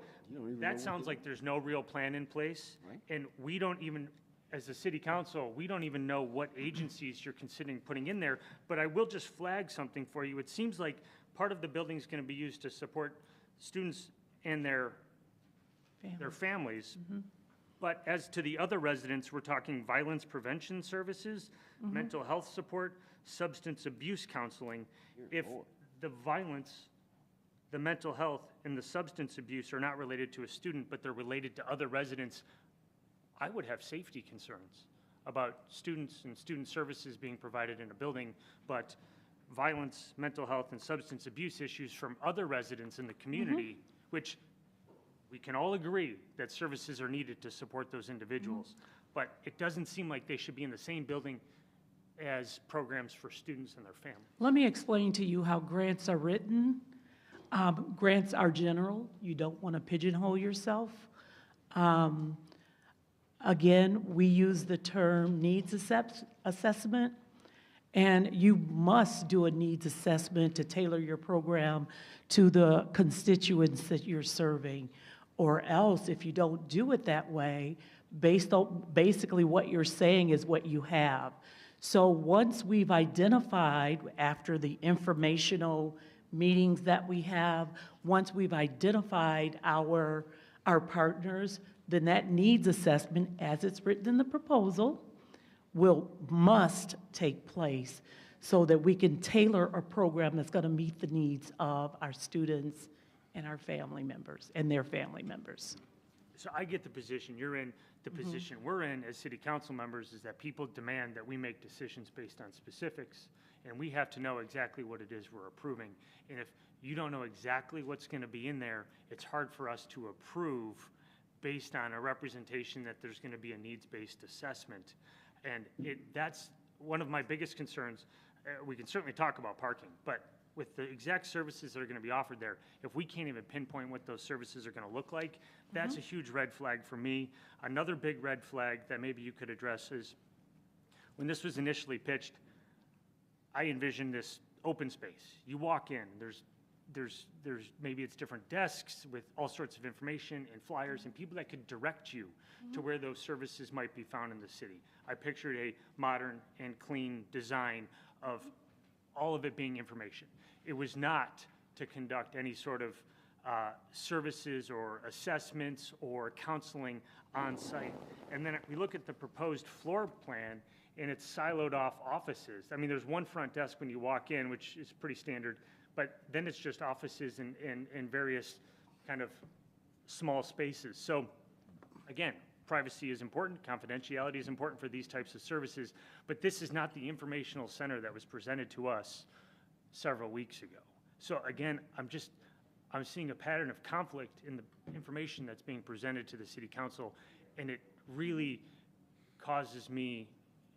that sounds like there's no real plan in place, and we don't even, as a city council, we don't even know what agencies you're considering putting in there. But I will just flag something for you. It seems like part of the building is going to be used to support students and their families. But as to the other residents, we're talking violence prevention services, mental health support, substance abuse counseling. If the violence, the mental health, and the substance abuse are not related to a student, but they're related to other residents, I would have safety concerns about students and student services being provided in a building, but violence, mental health, and substance abuse issues from other residents in the community, which we can all agree that services are needed to support those individuals, but it doesn't seem like they should be in the same building as programs for students and their families.
Let me explain to you how grants are written. Grants are general. You don't want to pigeonhole yourself. Again, we use the term needs assessment, and you must do a needs assessment to tailor your program to the constituents that you're serving. Or else, if you don't do it that way, basically what you're saying is what you have. So once we've identified, after the informational meetings that we have, once we've identified our partners, then that needs assessment, as it's written in the proposal, must take place so that we can tailor a program that's going to meet the needs of our students and our family members and their family members.
So I get the position you're in. The position we're in as city council members is that people demand that we make decisions based on specifics, and we have to know exactly what it is we're approving. And if you don't know exactly what's going to be in there, it's hard for us to approve based on a representation that there's going to be a needs-based assessment. And that's one of my biggest concerns. We can certainly talk about parking, but with the exact services that are going to be offered there, if we can't even pinpoint what those services are going to look like, that's a huge red flag for me. Another big red flag that maybe you could address is, when this was initially pitched, I envisioned this open space. You walk in, there's maybe it's different desks with all sorts of information and flyers and people that could direct you to where those services might be found in the city. I pictured a modern and clean design of all of it being information. It was not to conduct any sort of services or assessments or counseling on site. And then we look at the proposed floor plan, and it's siloed off offices. I mean, there's one front desk when you walk in, which is pretty standard, but then it's just offices and various kind of small spaces. So again, privacy is important, confidentiality is important for these types of services, but this is not the informational center that was presented to us several weeks ago. So again, I'm seeing a pattern of conflict in the information that's being presented to the city council, and it really causes me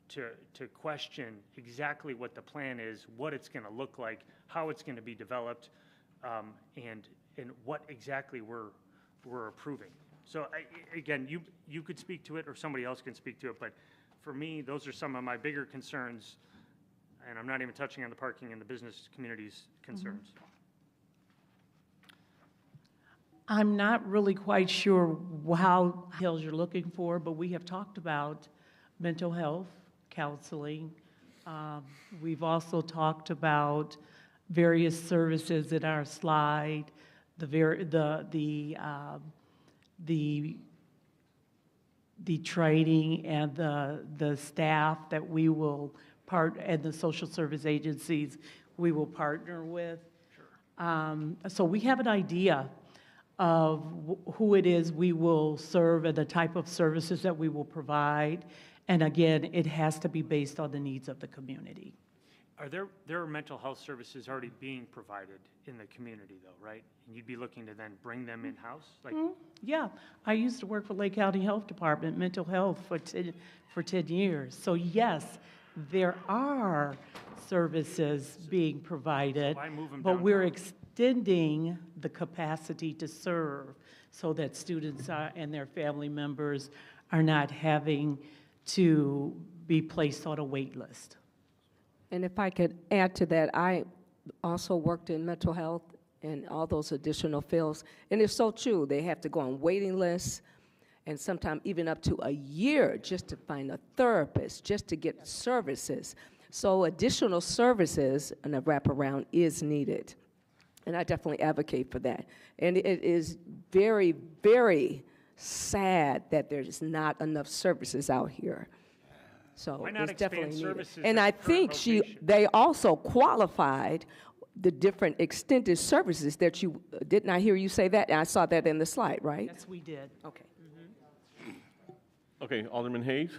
to question exactly what the plan is, what it's going to look like, how it's going to be developed, and what exactly we're approving. So again, you could speak to it, or somebody else can speak to it, but for me, those are some of my bigger concerns, and I'm not even touching on the parking and the business community's concerns.
I'm not really quite sure how details you're looking for, but we have talked about mental health, counseling. We've also talked about various services in our slide, the training and the staff that we will and the social service agencies we will partner with. Sure. So we have an idea of who it is we will serve and the type of services that we will provide. And again, it has to be based on the needs of the community.
There are mental health services already being provided in the community though, right? And you'd be looking to then bring them in-house? Like,
yeah, I used to work for Lake County Health Department, mental health for 10 years. So yes, there are services being provided, but we're extending the capacity to serve so that students and their family members are not having to be placed on a wait list.
And if I could add to that, I also worked in mental health and all those additional fields, and it's so true. They have to go on waiting lists, and sometimes even up to a year just to find a therapist, just to get services. So additional services and a wraparound is needed, and I definitely advocate for that. And it is very, very sad that there's not enough services out here. So it's definitely needed. And I think they also qualified the different extended services that you, didn't I hear you say that? And I saw that in the slide, right?
Yes, we did.
Okay.
Okay, Alderman Hayes?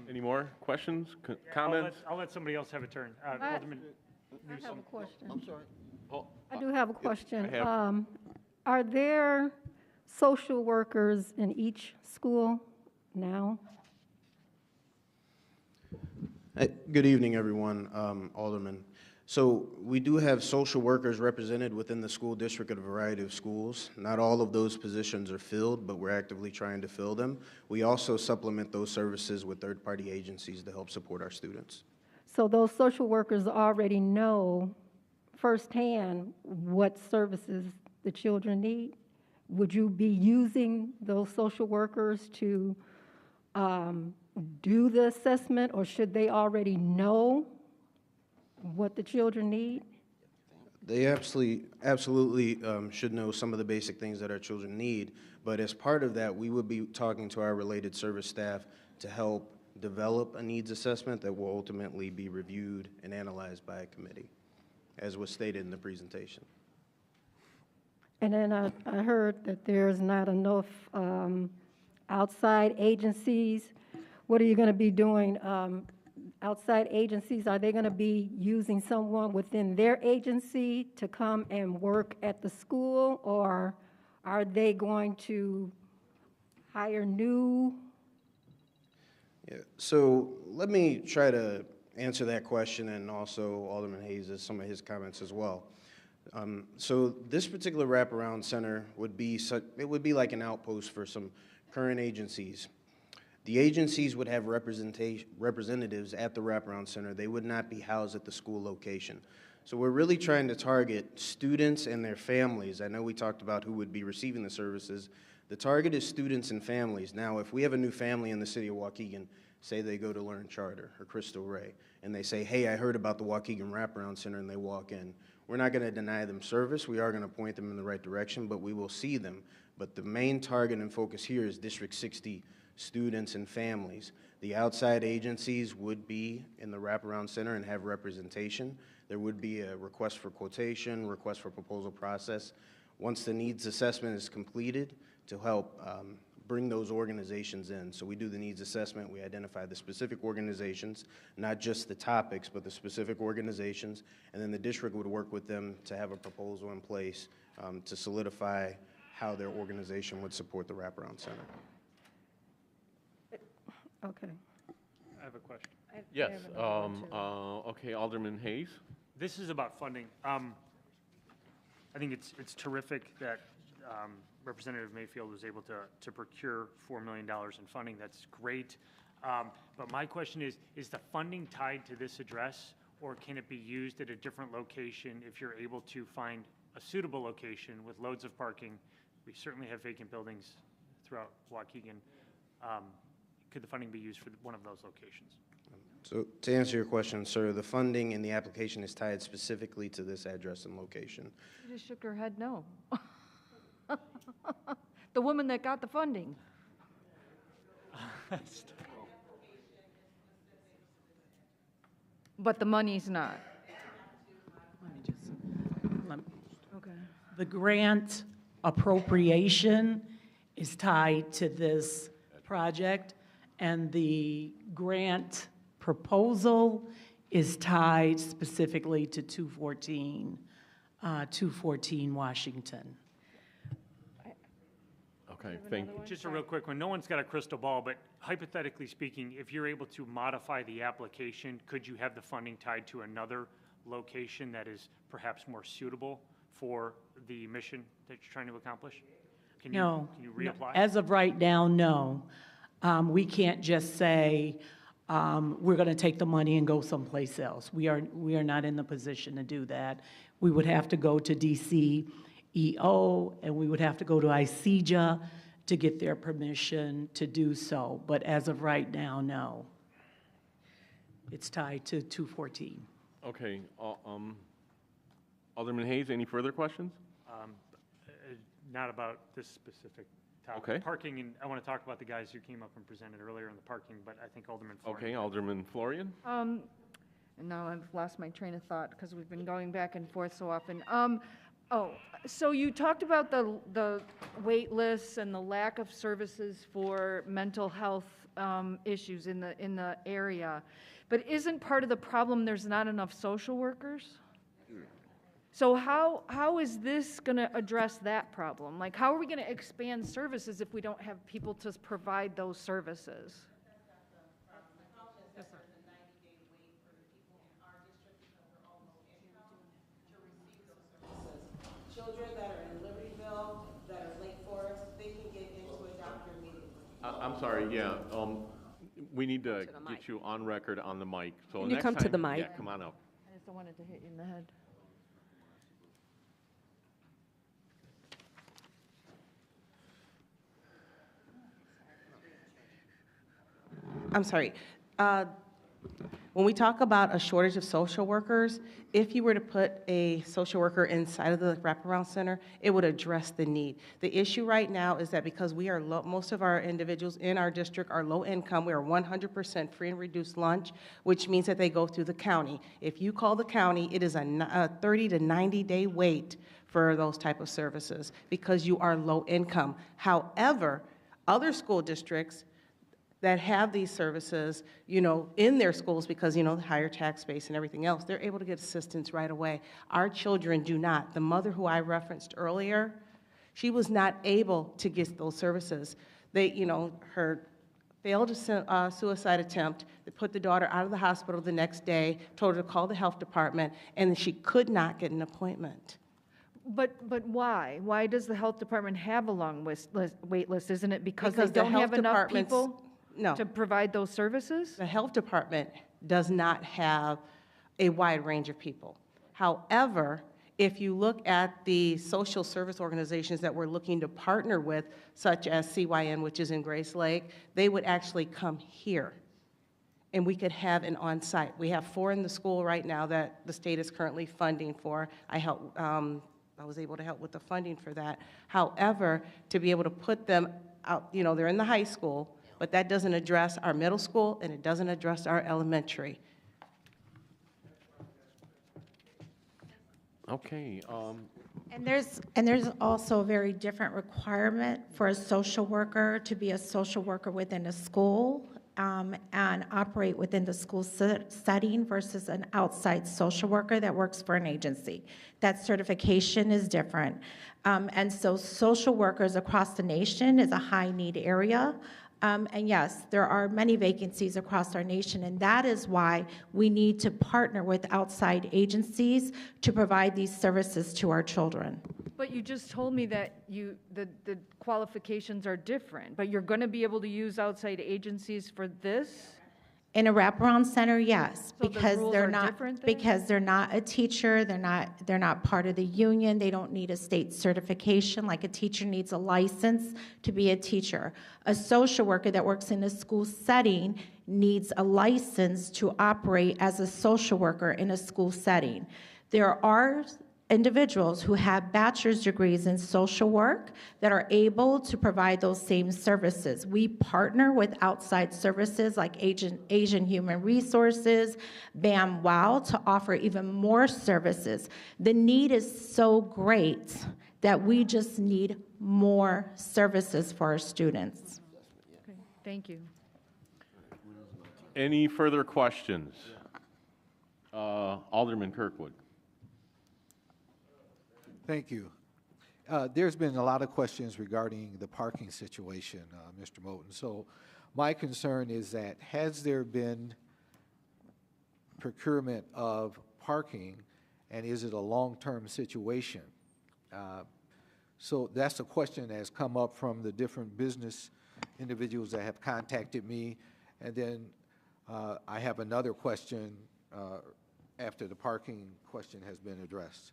Any more questions, comments?
I'll let somebody else have a turn. Alderman
I have a question.
I'm sorry.
I do have a question.
I have.
Are there social workers in each school now?
Good evening, everyone, Alderman. So we do have social workers represented within the school district at a variety of schools. Not all of those positions are filled, but we're actively trying to fill them. We also supplement those services with third-party agencies to help support our students.
So those social workers already know firsthand what services the children need? Would you be using those social workers to do the assessment, or should they already know what the children need?
They absolutely should know some of the basic things that our children need, but as part of that, we would be talking to our related service staff to help develop a needs assessment that will ultimately be reviewed and analyzed by a committee, as was stated in the presentation.
And then I heard that there's not enough outside agencies. What are you going to be doing? Outside agencies, are they going to be using someone within their agency to come and work at the school, or are they going to hire new?
Yeah, so let me try to answer that question, and also Alderman Hayes' some of his comments as well. So this particular wraparound center would be it would be like an outpost for some current agencies. The agencies would have representatives at the wraparound center. They would not be housed at the school location. So we're really trying to target students and their families. I know we talked about who would be receiving the services. The target is students and families. Now, if we have a new family in the city of Waukegan, say they go to Learn Charter or Cristo Rey, and they say, hey, I heard about the Waukegan Wraparound Center, and they walk in, we're not going to deny them service. We are going to point them in the right direction, but we will see them. But the main target and focus here is District 60 students and families. The outside agencies would be in the wraparound center and have representation. There would be a request for quotation, request for proposal process. Once the needs assessment is completed, to help bring those organizations in. So we do the needs assessment, we identify the specific organizations, not just the topics, but the specific organizations, and then the district would work with them to have a proposal in place to solidify how their organization would support the wraparound center.
Okay.
I have a question.
Yes, okay, Alderman Hayes?
This is about funding. I think it's terrific that Representative Mayfield was able to procure $4 million in funding. That's great. But my question is the funding tied to this address, or can it be used at a different location if you're able to find a suitable location with loads of parking? We certainly have vacant buildings throughout Waukegan. Could the funding be used for one of those locations?
So to answer your question, sir, the funding in the application is tied specifically to this address and location.
She just shook her head no. The woman that got the funding. But the money's not. Okay.
The grant appropriation is tied to this project, and the grant proposal is tied specifically to 214 Washington.
Okay, thank you.
Just a real quick one. No one's got a crystal ball, but hypothetically speaking, if you're able to modify the application, could you have the funding tied to another location that is perhaps more suitable for the mission that you're trying to accomplish? Can you reapply?
As of right now, no. We can't just say we're going to take the money and go someplace else. We are not in the position to do that. We would have to go to DCEO, and we would have to go to ICEJA to get their permission to do so. But as of right now, no. It's tied to 214.
Okay, Alderman Hayes, any further questions?
Not about this specific topic.
Okay.
Parking, and I want to talk about the guys who came up and presented earlier on the parking, but I think Alderman Florian.
Okay, Alderman Florian?
And now I've lost my train of thought because we've been going back and forth so often. So you talked about the wait lists and the lack of services for mental health issues in the area, but isn't part of the problem there's not enough social workers? So how is this going to address that problem? Like, how are we going to expand services if we don't have people to provide those services?
Children that are in Libertyville, that are Lake Forest, they can get into a doctor immediately.
I'm sorry, yeah, we need to get you on record on the mic. So
Can you
next
come to
time-
the mic?
Yeah, come on up.
I just don't want it to hit you in the head.
I'm sorry. When we talk about a shortage of social workers, if you were to put a social worker inside of the wraparound center, it would address the need. The issue right now is that because we are low, most of our individuals in our district are low income, we are 100% free and reduced lunch, which means that they go through the county. If you call the county, it is a 30 to 90-day wait for those type of services because you are low income. However, other school districts that have these services, in their schools because, the higher tax base and everything else, they're able to get assistance right away. Our children do not. The mother who I referenced earlier, she was not able to get those services. They, her failed suicide attempt, they put the daughter out of the hospital the next day, told her to call the health department, and she could not get an appointment.
But why? Why does the health department have a long wait list? Isn't it because they
Because the
don't have
health
enough
departments-
people
No.
to provide those services?
The health department does not have a wide range of people. However, if you look at the social service organizations that we're looking to partner with, such as CYN, which is in Grace Lake, they would actually come here, and we could have an on-site. We have 4 in the school right now that the state is currently funding for. I was able to help with the funding for that. However, to be able to put them out, they're in the high school, but that doesn't address our middle school, and it doesn't address our elementary.
Okay.
And there's also a very different requirement for a social worker to be a social worker within a school and operate within the school setting versus an outside social worker that works for an agency. That certification is different. And so social workers across the nation is a high need area. And yes, there are many vacancies across our nation, and that is why we need to partner with outside agencies to provide these services to our children.
But you just told me that the qualifications are different, but you're going to be able to use outside agencies for this?
In a wraparound center, yes,
So the
because
rules
they're
are
not
different there?
because they're not a teacher, they're not part of the union, they don't need a state certification like a teacher needs a license to be a teacher. A social worker that works in a school setting needs a license to operate as a social worker in a school setting. There are individuals who have bachelor's degrees in social work that are able to provide those same services. We partner with outside services like Asian Human Resources, BAM WOW, to offer even more services. The need is so great that we just need more services for our students.
Okay, thank you.
Any further questions? Alderman Kirkwood.
Thank you. There's been a lot of questions regarding the parking situation, Mr. Moten. So my concern is that has there been procurement of parking, and is it a long-term situation? So that's a question that has come up from the different business individuals that have contacted me. And then I have another question after the parking question has been addressed.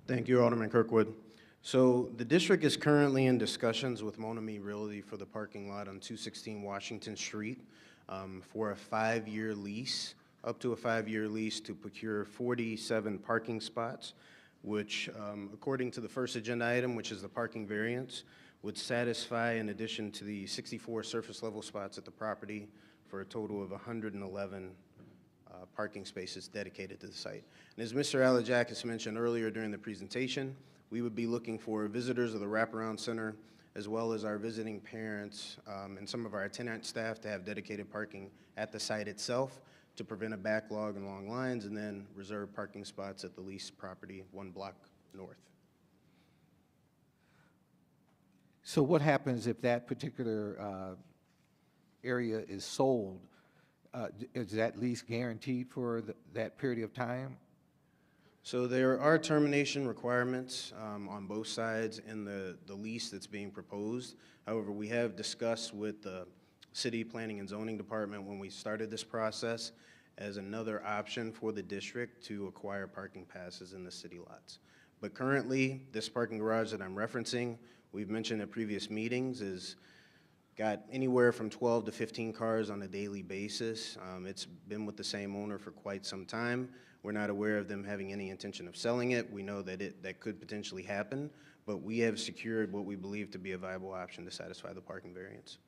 Thank you, Alderman Kirkwood. So the district is currently in discussions with Monami Realty for the parking lot on 216 Washington Street for a 5-year lease, up to a 5-year lease to procure 47 parking spots, which, according to the first agenda item, which is the parking variance, would satisfy in addition to the 64 surface level spots at the property for a total of 111 parking spaces dedicated to the site. And as Mr. Alajakis mentioned earlier during the presentation, we would be looking for visitors of the wraparound center, as well as our visiting parents and some of our itinerant staff to have dedicated parking at the site itself to prevent a backlog and long lines, and then reserve parking spots at the leased property 1 block north.
So what happens if that particular area is sold? Is that lease guaranteed for that period of time?
So there are termination requirements on both sides in the lease that's being proposed. However, we have discussed with the City Planning and Zoning Department when we started this process as another option for the district to acquire parking passes in the city lots. But currently, this parking garage that I'm referencing, we've mentioned at previous meetings, is got anywhere from 12 to 15 cars on a daily basis. It's been with the same owner for quite some time. We're not aware of them having any intention of selling it. We know that that could potentially happen, but we have secured what we believe to be a viable option to satisfy the parking variance.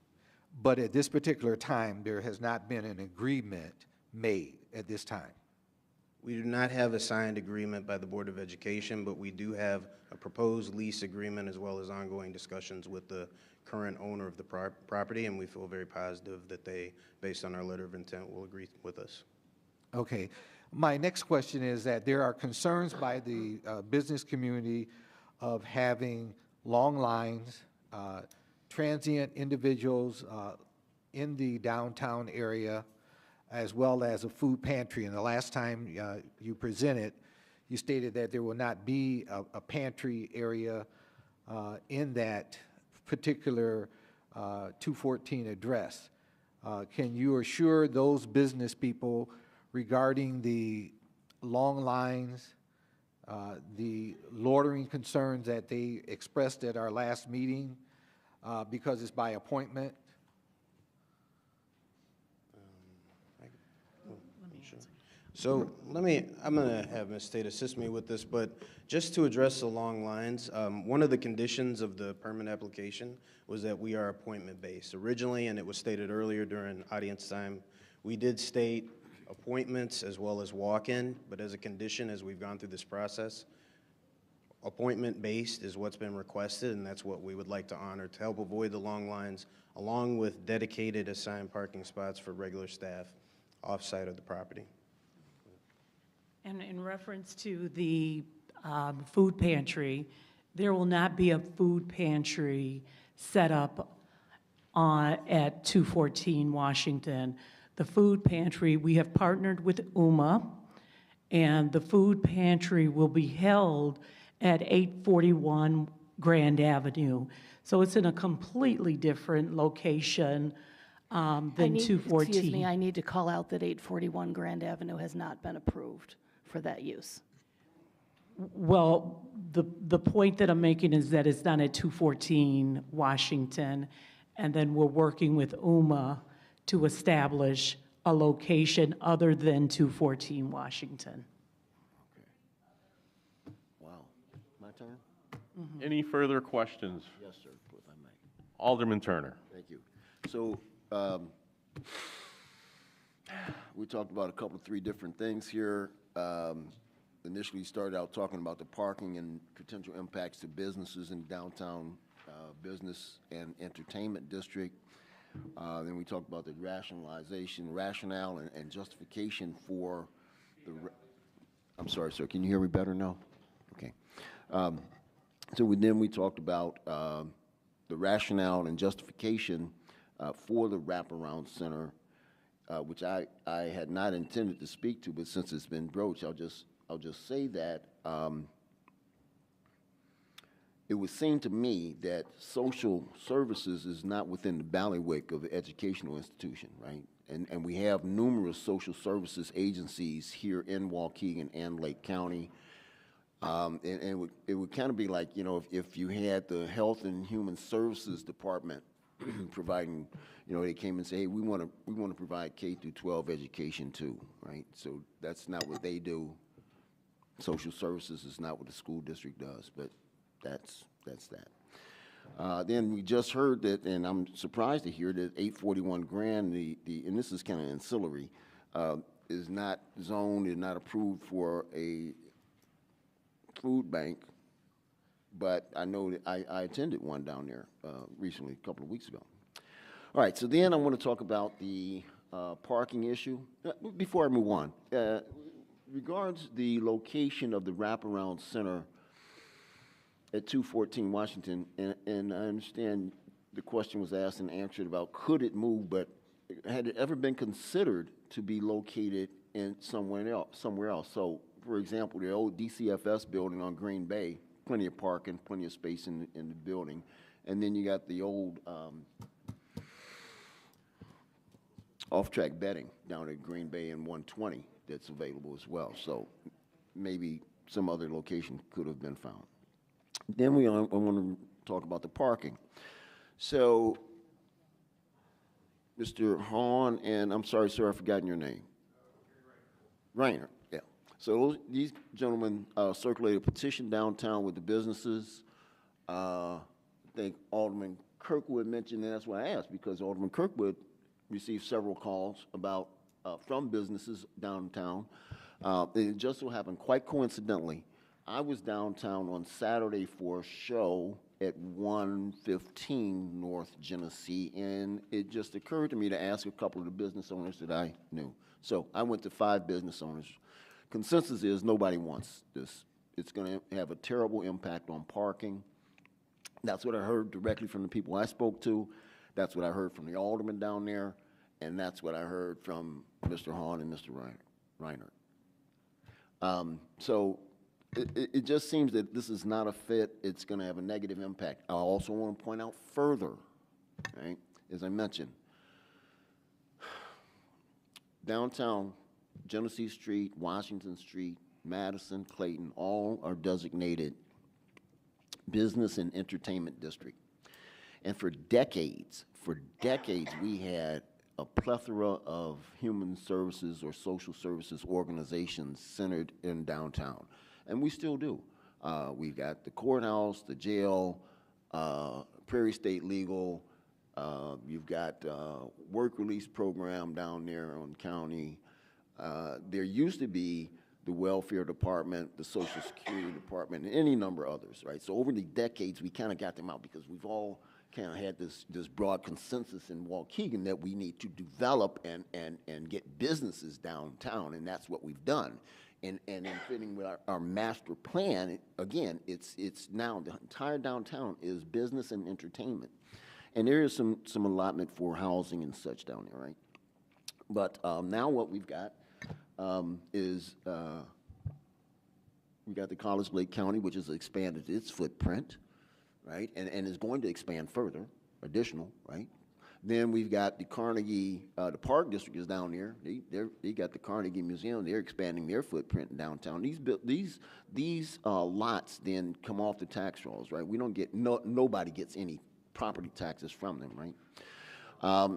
But at this particular time, there has not been an agreement made at this time.
We do not have a signed agreement by the Board of Education, but we do have a proposed lease agreement as well as ongoing discussions with the current owner of the property, and we feel very positive that they, based on our letter of intent, will agree with us.
Okay. My next question is that there are concerns by the business community of having long lines transient individuals in the downtown area, as well as a food pantry. And the last time you presented, you stated that there will not be a pantry area in that particular 214 address. Can you assure those business people regarding the long lines, the loitering concerns that they expressed at our last meeting because it's by appointment?
So I'm going to have Ms. Tate assist me with this, but just to address the long lines, one of the conditions of the permit application was that we are appointment-based. Originally, and it was stated earlier during audience time, we did state appointments as well as walk-in, but as a condition, as we've gone through this process, appointment-based is what's been requested, and that's what we would like to honor to help avoid the long lines, along with dedicated assigned parking spots for regular staff off-site of the property.
And in reference to the food pantry, there will not be a food pantry set up at 214 Washington. The food pantry, we have partnered with UMA, and the food pantry will be held at 841 Grand Avenue. So it's in a completely different location than 214.
Excuse me, I need to call out that 841 Grand Avenue has not been approved for that use.
Well, the point that I'm making is that it's done at 214 Washington, and then we're working with UMA to establish a location other than 214 Washington.
Wow. My turn?
Any further questions?
Yes, sir, if I may.
Alderman Turner.
Thank you. So, we talked about a couple, three different things here. Initially started out talking about the parking and potential impacts to businesses in downtown business and entertainment district. Then we talked about the rationale and justification for the, I'm sorry, sir, can you hear me better now? Okay. Then we talked about the rationale and justification for the wraparound center, which I had not intended to speak to, but since it's been broached, I'll just say that it would seem to me that social services is not within the bailiwick of the educational institution, right? And we have numerous social services agencies here in Waukegan and Lake County. And it would kind of be like, you know, if you had the Health and Human Services Department providing, you know, they came and say, hey, we want to provide K through 12 education too, right? So that's not what they do. Social services is not what the school district does, but that's that. Then we just heard that, and I'm surprised to hear that 841 Grand, and this is kind of ancillary, is not zoned, is not approved for a food bank, but I know that I attended one down there recently, a couple of weeks ago. All right, so then I want to talk about the parking issue. Before I move on, regards the location of the wraparound center at 214 Washington, and I understand the question was asked and answered about could it move, but had it ever been considered to be located in somewhere else? So, for example, the old DCFS building on Green Bay, plenty of parking, plenty of space in the building, and then you got the old off-track betting down at Green Bay and 120 that's available as well. So maybe some other location could have been found. Then I want to talk about the parking. So, Mr. Hahn, and I'm sorry, sir, I've forgotten your name. Reiner, yeah. So these gentlemen circulated a petition downtown with the businesses. I think Alderman Kirkwood mentioned, and that's why I asked, because Alderman Kirkwood received several calls about from businesses downtown. It just so happened, quite coincidentally, I was downtown on Saturday for a show at 115 North Genesee, and it just occurred to me to ask a couple of the business owners that I knew. So I went to 5 business owners. Consensus is nobody wants this. It's going to have a terrible impact on parking That's what I heard directly from the people I spoke to. That's what I heard from the alderman down there. And that's what I heard from Mr. Hahn and Mr. Reiner. So it just seems that this is not a fit. It's going to have a negative impact. I also want to point out further, right, as I mentioned, downtown, Genesee Street, Washington Street, Madison, Clayton, all are designated business and entertainment district. And for decades, we had a plethora of human services or social services organizations centered in downtown. And we still do. We've got the courthouse, the jail, Prairie State Legal. You've got work release program down there on county. There used to be the welfare department, the social security department, and any number of others, right? So over the decades, we kind of got them out because we've all kind of had this broad consensus in Waukegan that we need to develop and get businesses downtown, and that's what we've done. And in fitting with our master plan, again, it's now the entire downtown is business and entertainment. And there is some allotment for housing and such down there, right? But now what we've got is we got the College Lake County, which has expanded its footprint, right? And is going to expand further, additional, right? Then we've got the Carnegie, the Park District is down there. They got the Carnegie Museum. They're expanding their footprint in downtown. These lots then come off the tax rolls, right? We don't get, nobody gets any property taxes from them, right?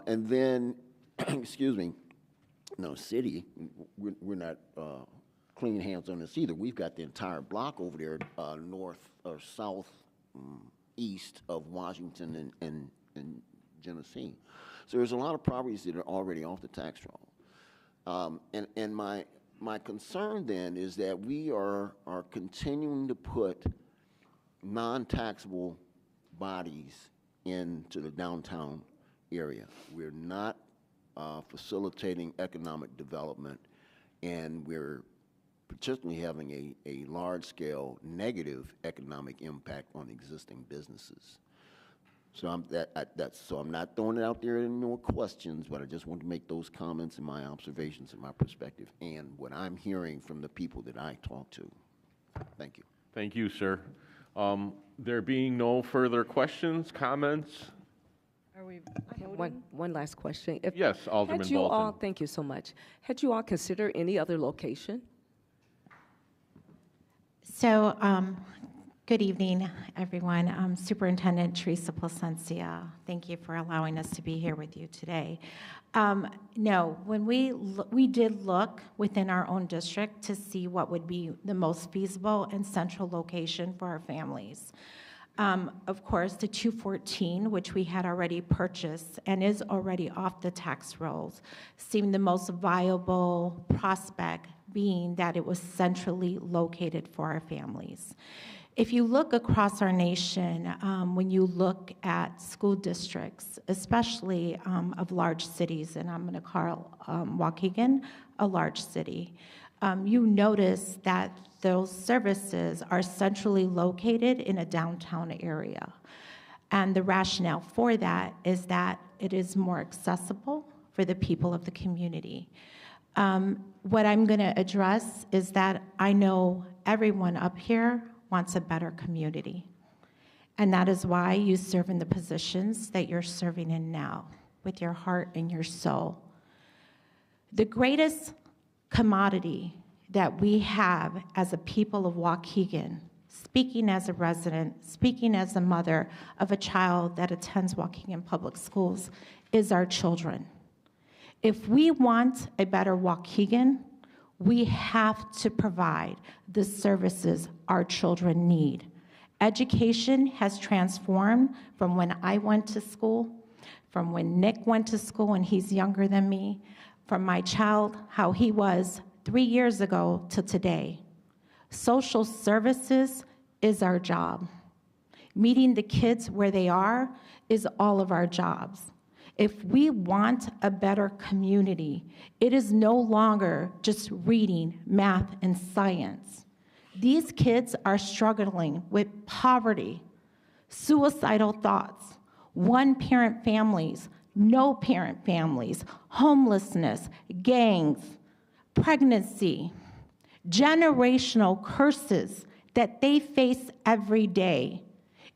And then, excuse me, no, city, we're not clean hands on this either. We've got the entire block over there, north or south east of Washington and Genesee. So there's a lot of properties that are already off the tax roll. And my concern then is that we are continuing to put non-taxable bodies into the downtown area. We're not facilitating economic development, and we're particularly having a large-scale negative economic impact on existing businesses. So I'm not throwing it out there in more questions, but I just want to make those comments and my observations and my perspective and what I'm hearing from the people that I talk to. Thank you.
Thank you, sir. There being no further questions, comments?
Are we
One last question.
Yes, Alderman
Had you
Bolton.
all, thank you so much. Had you all considered any other location?
So, good evening, everyone. Superintendent Teresa Placencia, thank you for allowing us to be here with you today. No, when we did look within our own district to see what would be the most feasible and central location for our families. Of course, the 214, which we had already purchased and is already off the tax rolls, seemed the most viable prospect, being that it was centrally located for our families. If you look across our nation, when you look at school districts, especially of large cities, and I'm going to call Waukegan a large city, you notice that those services are centrally located in a downtown area. And the rationale for that is that it is more accessible for the people of the community. What I'm going to address is that I know everyone up here wants a better community. And that is why you serve in the positions that you're serving in now, with your heart and your soul. The greatest commodity that we have as a people of Waukegan, speaking as a resident, speaking as a mother of a child that attends Waukegan Public Schools, is our children. If we want a better Waukegan, we have to provide the services our children need. Education has transformed from when I went to school, from when Nick went to school and he's younger than me, from my child, how he was 3 years ago to today. Social services is our job. Meeting the kids where they are is all of our jobs. If we want a better community, it is no longer just reading, math, and science. These kids are struggling with poverty, suicidal thoughts, one-parent families, no-parent families, homelessness, gangs, pregnancy, generational curses that they face every day.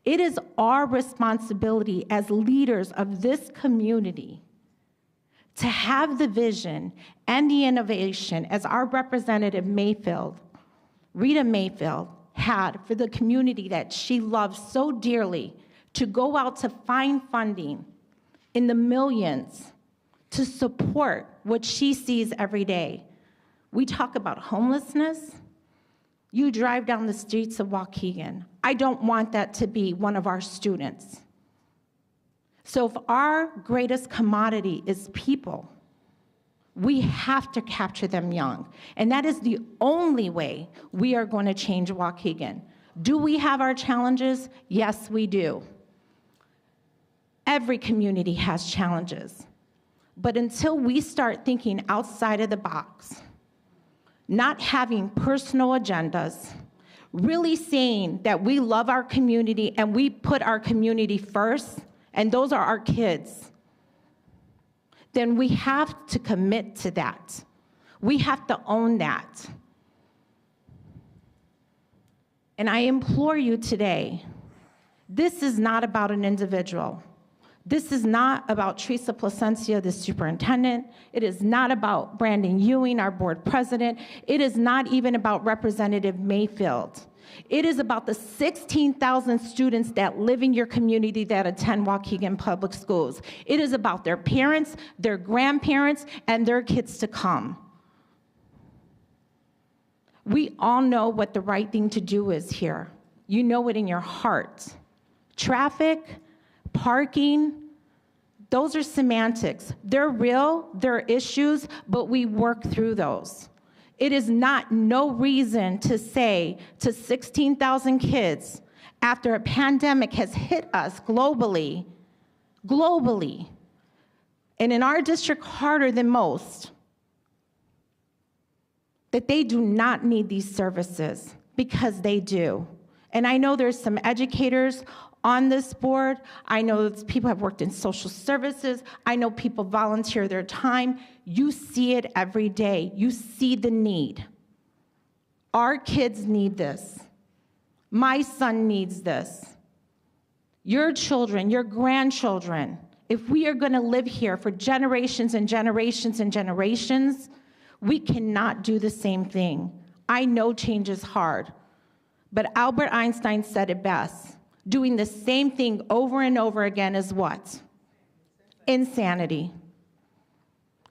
It is our responsibility as leaders of this community to have the vision and the innovation as our representative Rita Mayfield, had for the community that she loves so dearly, to go out to find funding in the millions to support what she sees every day. We talk about homelessness. You drive down the streets of Waukegan. I don't want that to be one of our students. So if our greatest commodity is people, we have to capture them young. And that is the only way we are going to change Waukegan. Do we have our challenges? Yes, we do. Every community has challenges. But until we start thinking outside of the box, not having personal agendas, really saying that we love our community and we put our community first, and those are our kids, then we have to commit to that. We have to own that. And I implore you today, this is not about an individual. This is not about Teresa Placencia, the superintendent. It is not about Brandon Ewing, our board president. It is not even about Representative Mayfield. It is about the 16,000 students that live in your community that attend Waukegan Public Schools. It is about their parents, their grandparents, and their kids to come. We all know what the right thing to do is here. You know it in your heart. Traffic, parking, those are semantics. They're real, they're issues, but we work through those. It is not no reason to say to 16,000 kids after a pandemic has hit us globally, and in our district harder than most, that they do not need these services, because they do. And I know there's some educators on this board. I know people have worked in social services. I know people volunteer their time. You see it every day. You see the need. Our kids need this. My son needs this. Your children, your grandchildren, if we are going to live here for generations and generations and generations, we cannot do the same thing. I know change is hard, but Albert Einstein said it best. Doing the same thing over and over again is what? Insanity.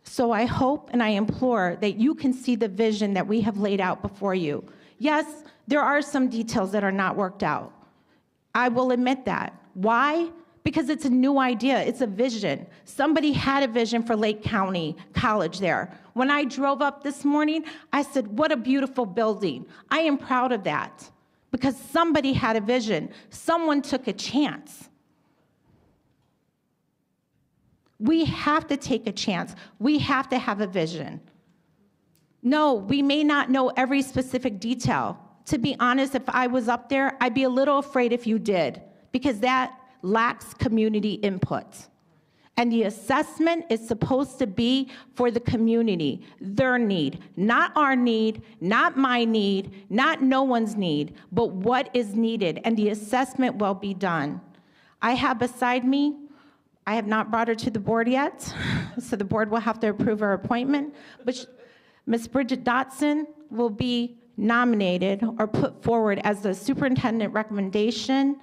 So I hope and I implore that you can see the vision that we have laid out before you. Yes, there are some details that are not worked out. I will admit that. Why? Because it's a new idea, it's a vision. Somebody had a vision for Lake County College there. When I drove up this morning, I said, what a beautiful building. I am proud of that. Because somebody had a vision. Someone took a chance. We have to take a chance. We have to have a vision. No, we may not know every specific detail. To be honest, if I was up there, I'd be a little afraid if you did, because that lacks community input. And the assessment is supposed to be for the community, their need, not our need, not my need, not no one's need, but what is needed, and the assessment will be done. I have beside me, I have not brought her to the board yet, so the board will have to approve her appointment, but Ms. Bridget Dotson will be nominated or put forward as the superintendent recommendation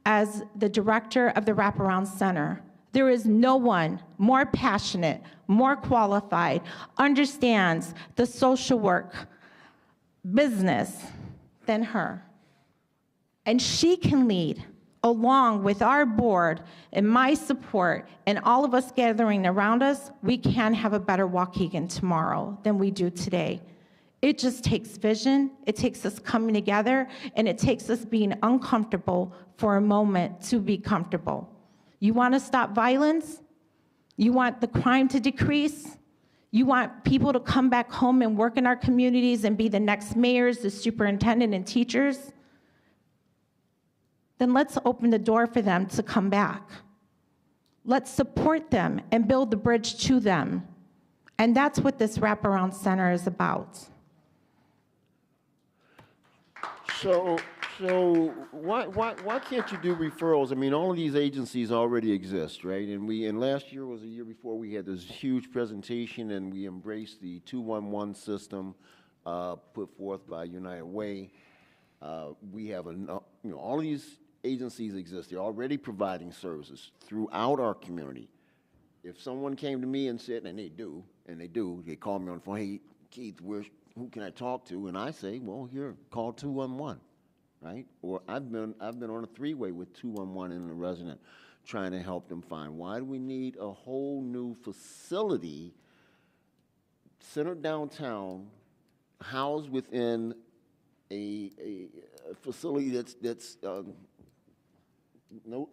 as the director of the Wraparound Center. There is no one more passionate, more qualified, understands the social work business than her. And she can lead, along with our board and my support and all of us gathering around us, we can have a better Waukegan tomorrow than we do today. It just takes vision, it takes us coming together, and it takes us being uncomfortable for a moment to be comfortable. You want to stop violence? You want the crime to decrease? You want people to come back home and work in our communities and be the next mayors, the superintendent, and teachers? then let's open the door for them to come back. Let's support them and build the bridge to them. And that's what this wraparound center is about.
So why can't you do referrals? I mean, all of these agencies already exist, right? And last year was the year before we had this huge presentation and we embraced the 211 system put forth by United Way. We have all of these agencies exist. They're already providing services throughout our community. If someone came to me and said, and they do, they call me on the phone, hey, Keith, who can I talk to? And I say, well, here, call 211, right? Or I've been on a three-way with 211 and a resident trying to help them find. Why do we need a whole new facility centered downtown, housed within a facility that's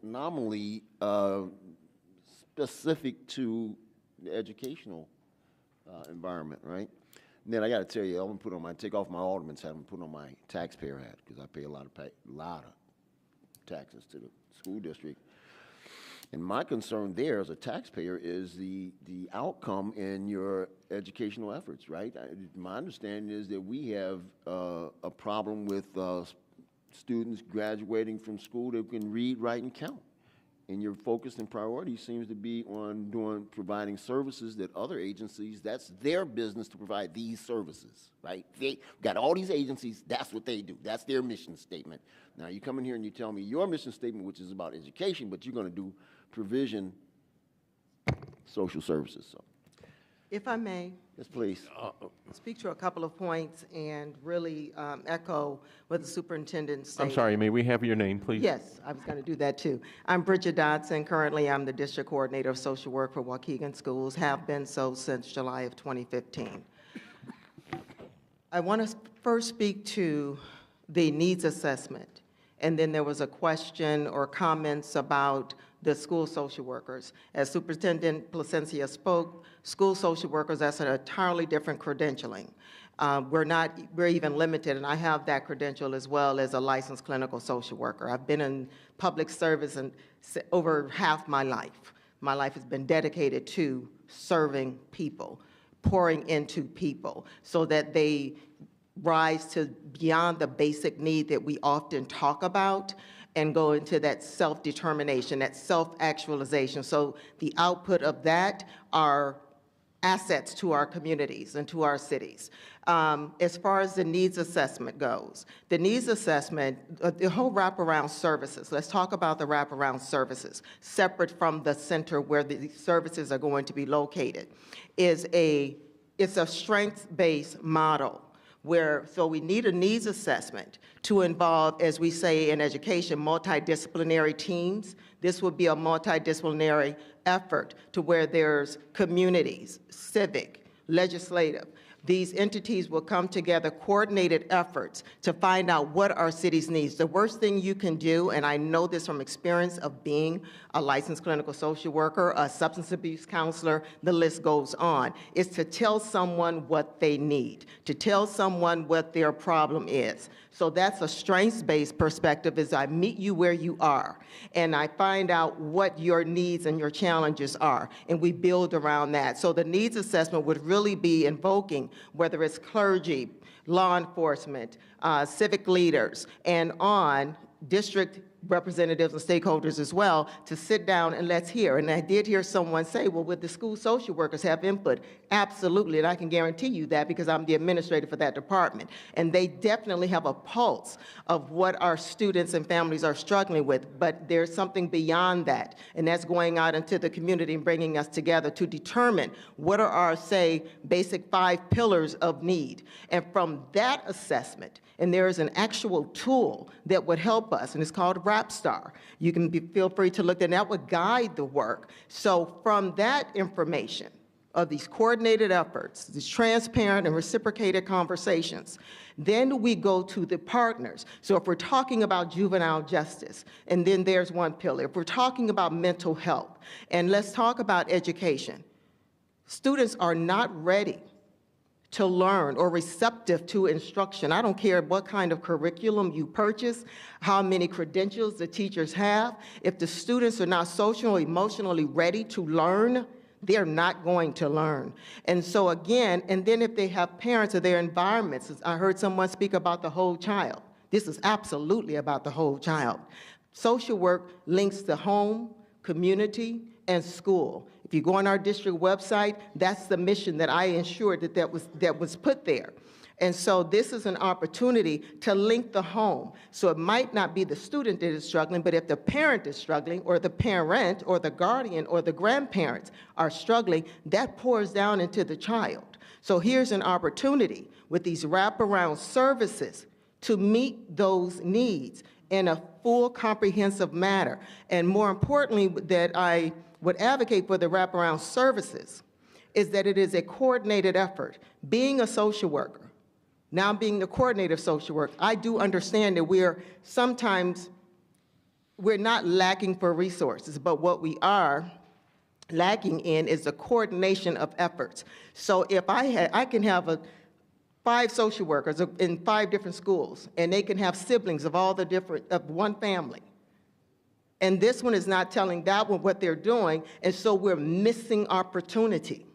nominally specific to the educational environment, right? And then I got to tell you, I'm gonna take off my alderman's hat and put on my taxpayer hat because I pay a lot of taxes to the school district. And my concern there as a taxpayer is the outcome in your educational efforts, right? My understanding is that we have a problem with students graduating from school that can read, write, and count. And your focus and priority seems to be on providing services that other agencies, that's their business to provide these services, right? They got all these agencies, that's what they do. That's their mission statement. Now you come in here and you tell me your mission statement, which is about education, but you're going to do provision social services. So,
if I may.
Yes, please.
Speak to a couple of points and really echo what the superintendent stated.
I'm sorry, may we have your name, please?
Yes, I was going to do that too. I'm Bridget Dodson. Currently, I'm the district coordinator of social work for Waukegan Schools, have been so since July of 2015. I want to first speak to the needs assessment, and then there was a question or comments about the school social workers. As Superintendent Placencia spoke, school social workers, that's an entirely different credentialing. We're even limited, and I have that credential as well as a licensed clinical social worker. I've been in public service over half my life. My life has been dedicated to serving people, pouring into people so that they rise to beyond the basic need that we often talk about and go into that self-determination, that self-actualization. So the output of that are assets to our communities and to our cities. As far as the needs assessment goes, the needs assessment, the whole wraparound services, let's talk about the wraparound services, separate from the center where the services are going to be located, it's a strengths-based model. So we need a needs assessment to involve, as we say in education, multidisciplinary teams. This would be a multidisciplinary effort to where there's communities, civic, legislative. These entities will come together, coordinated efforts to find out what our city's needs. The worst thing you can do, and I know this from experience of being a licensed clinical social worker, a substance abuse counselor, the list goes on, is to tell someone what they need, to tell someone what their problem is. So that's a strengths-based perspective, is I meet you where you are, and I find out what your needs and your challenges are, and we build around that. So the needs assessment would really be invoking, whether it's clergy, law enforcement, civic leaders, and on district representatives and stakeholders as well, to sit down and let's hear. And I did hear someone say, well, would the school social workers have input? Absolutely, and I can guarantee you that because I'm the administrator for that department. And they definitely have a pulse of what our students and families are struggling with, but there's something beyond that, and that's going out into the community and bringing us together to determine what are our, say, basic 5 pillars of need. And from that assessment, and there is an actual tool that would help us, and it's called RapStar. You can feel free to look, and that would guide the work. So from that information of these coordinated efforts, these transparent and reciprocated conversations, then we go to the partners. So if we're talking about juvenile justice, and then there's one pillar. If we're talking about mental health, and let's talk about education. Students are not ready to learn or receptive to instruction. I don't care what kind of curriculum you purchase, how many credentials the teachers have. If the students are not socially, emotionally ready to learn, they're not going to learn. And so again, and then if they have parents or their environments, I heard someone speak about the whole child. This is absolutely about the whole child. Social work links to home, community, and school. If you go on our district website, that's the mission that I ensured that was put there. And so this is an opportunity to link the home. So it might not be the student that is struggling, but if the parent is struggling, or the parent, or the guardian, or the grandparents are struggling, that pours down into the child. So here's an opportunity with these wraparound services to meet those needs in a full, comprehensive manner. And more importantly, that I would advocate for the wraparound services is that it is a coordinated effort. Being a social worker, now being the coordinator of social work, I do understand that sometimes we're not lacking for resources, but what we are lacking in is the coordination of efforts. So if I can have 5 social workers in 5 different schools, and they can have siblings of of one family. And this one is not telling that one what they're doing, and so we're missing opportunity.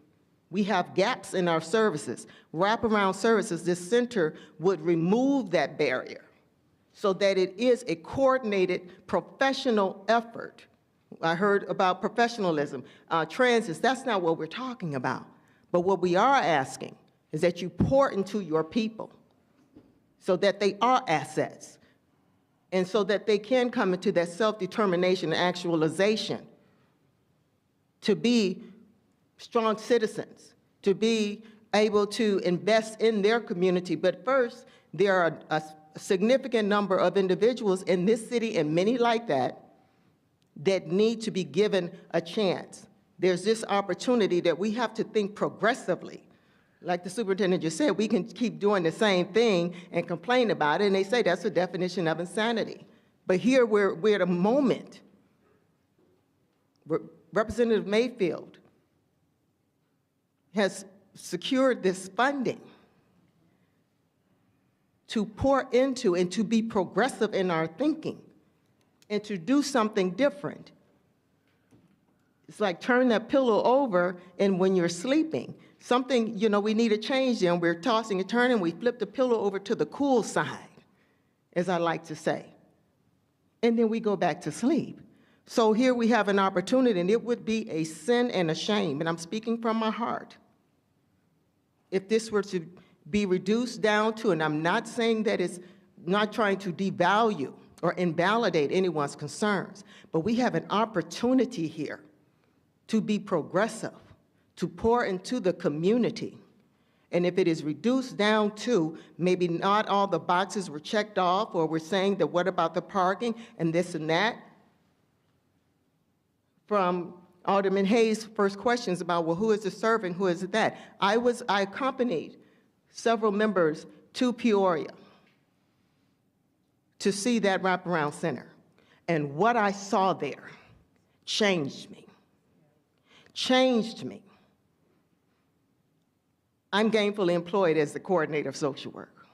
We have gaps in our services. Wraparound services, this center would remove that barrier so that it is a coordinated professional effort. I heard about professionalism, transits. That's not what we're talking about. But what we are asking is that you pour into your people so that they are assets and so that they can come into that self-determination and actualization to be strong citizens, to be able to invest in their community. But first, there are a significant number of individuals in this city and many like that need to be given a chance. There's this opportunity that we have to think progressively. Like the superintendent just said, we can keep doing the same thing and complain about it, and they say that's the definition of insanity. But here we're at a moment where Representative Mayfield has secured this funding to pour into and to be progressive in our thinking and to do something different. It's like turn that pillow over, and when you're sleeping, something, we need a change there, and we're tossing and turning, we flip the pillow over to the cool side, as I like to say. And then we go back to sleep. So here we have an opportunity, and it would be a sin and a shame, and I'm speaking from my heart, if this were to be reduced down to, and I'm not saying that it's not trying to devalue or invalidate anyone's concerns, but we have an opportunity here to be progressive, to pour into the community. And if it is reduced down to maybe not all the boxes were checked off, or we're saying that what about the parking and this and that, from Alderman Hayes' first questions about, well, who is the serving, who is it that? I accompanied several members to Peoria to see that wraparound center. And what I saw there changed me. I'm gainfully employed as the coordinator of social work.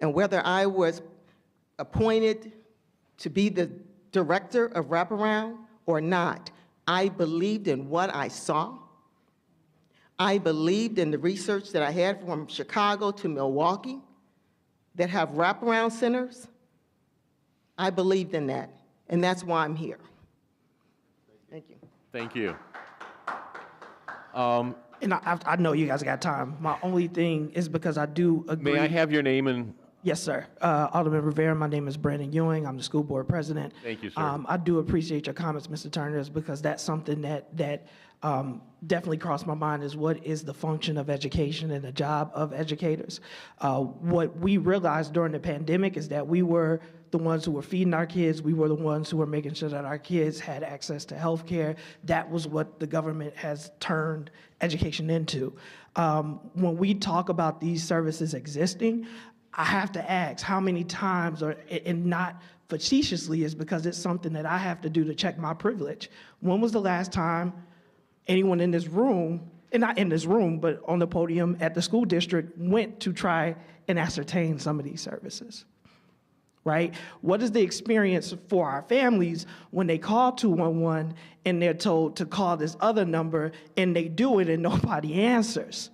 And whether I was appointed to be the director of wraparound or not, I believed in what I saw. I believed in the research that I had from Chicago to Milwaukee that have wraparound centers. I believed in that, and that's why I'm here. Thank you.
Thank you.
And I know you guys got time. My only thing is because I do agree.
May I have your name and?
Yes, sir. Alderman Rivera, my name is Brandon Ewing. I'm the school board president.
Thank you, sir.
I do appreciate your comments, Mr. Turner, because that's something that definitely crossed my mind, is what is the function of education and the job of educators. What we realized during the pandemic is that we were the ones who were feeding our kids. We were the ones who were making sure that our kids had access to health care. That was what the government has turned education into. When we talk about these services existing, I have to ask how many times, and not facetiously, is because it's something that I have to do to check my privilege. When was the last time anyone in this room and not in this room, but on the podium at the school district, went to try and ascertain some of these services, right? What is the experience for our families when they call 211 and they're told to call this other number and they do it and nobody answers?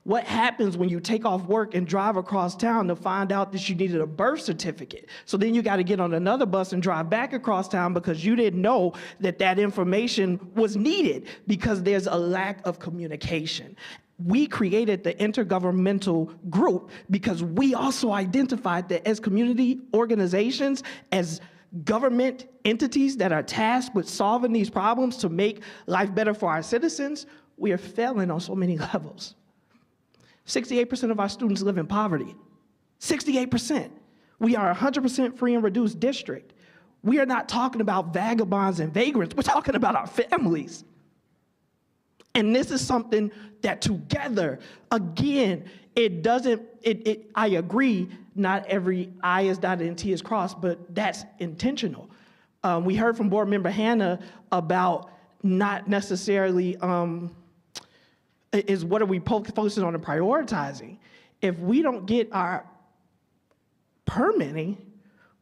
What happens when you take off work and drive across town to find out that you needed a birth certificate? So then you got to get on another bus and drive back across town because you didn't know that that information was needed because there's a lack of communication. We created the intergovernmental group because we also identified that as community organizations, as government entities that are tasked with solving these problems to make life better for our citizens, we are failing on so many levels. 68% of our students live in poverty. 68%. We are 100% free and reduced district. We are not talking about vagabonds and vagrants. We're talking about our families. And this is something that together, again, I agree, not every I is dotted and T is crossed, but that's intentional. We heard from board member Hannah about not necessarily, is what are we focusing on and prioritizing? If we don't get our permitting,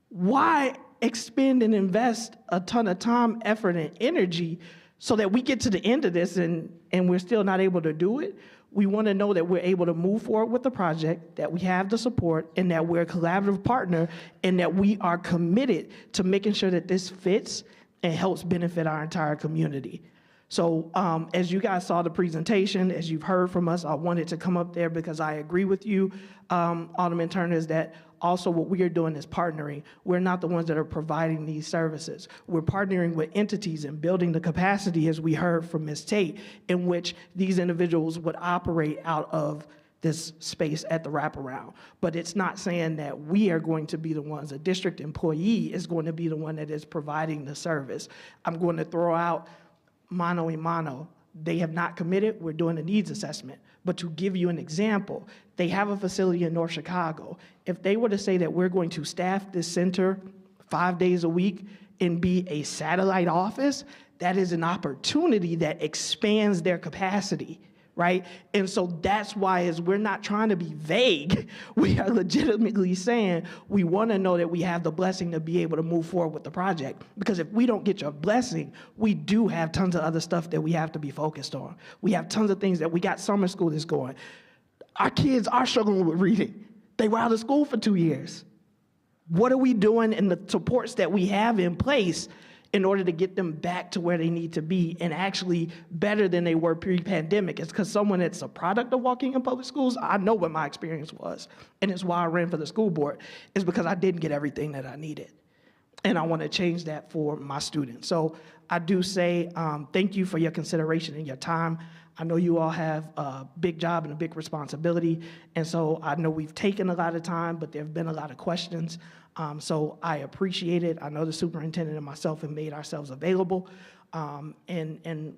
why expend and invest a ton of time, effort, and energy so that we get to the end of this and we're still not able to do it? We want to know that we're able to move forward with the project, that we have the support, and that we're a collaborative partner, and that we are committed to making sure that this fits and helps benefit our entire community. So as you guys saw the presentation, as you've heard from us, I wanted to come up there because I agree with you, Alderman Turner, is that also what we are doing is partnering. We're not the ones that are providing these services. We're partnering with entities and building the capacity, as we heard from Ms. Tate, in which these individuals would operate out of this space at the wraparound. But it's not saying that we are going to be the ones, a district employee is going to be the one that is providing the service. I'm going to throw out mano a mano. They have not committed. We're doing a needs assessment. But to give you an example, they have a facility in North Chicago. If they were to say that we're going to staff this center 5 days a week and be a satellite office, that is an opportunity that expands their capacity, right? And so that's why, as we're not trying to be vague, we are legitimately saying we want to know that we have the blessing to be able to move forward with the project. Because if we don't get your blessing, we do have tons of other stuff that we have to be focused on. We have tons of things that we got summer school that's going. Our kids are struggling with reading. They were out of school for 2 years. What are we doing in the supports that we have in place in order to get them back to where they need to be and actually better than they were pre-pandemic? It's because someone that's a product of Waukegan Public Schools, I know what my experience was, and it's why I ran for the school board, is because I didn't get everything that I needed. And I want to change that for my students. So I do say thank you for your consideration and your time. I know you all have a big job and a big responsibility, and so I know we've taken a lot of time, but there have been a lot of questions. So I appreciate it. I know the superintendent and myself have made ourselves available, and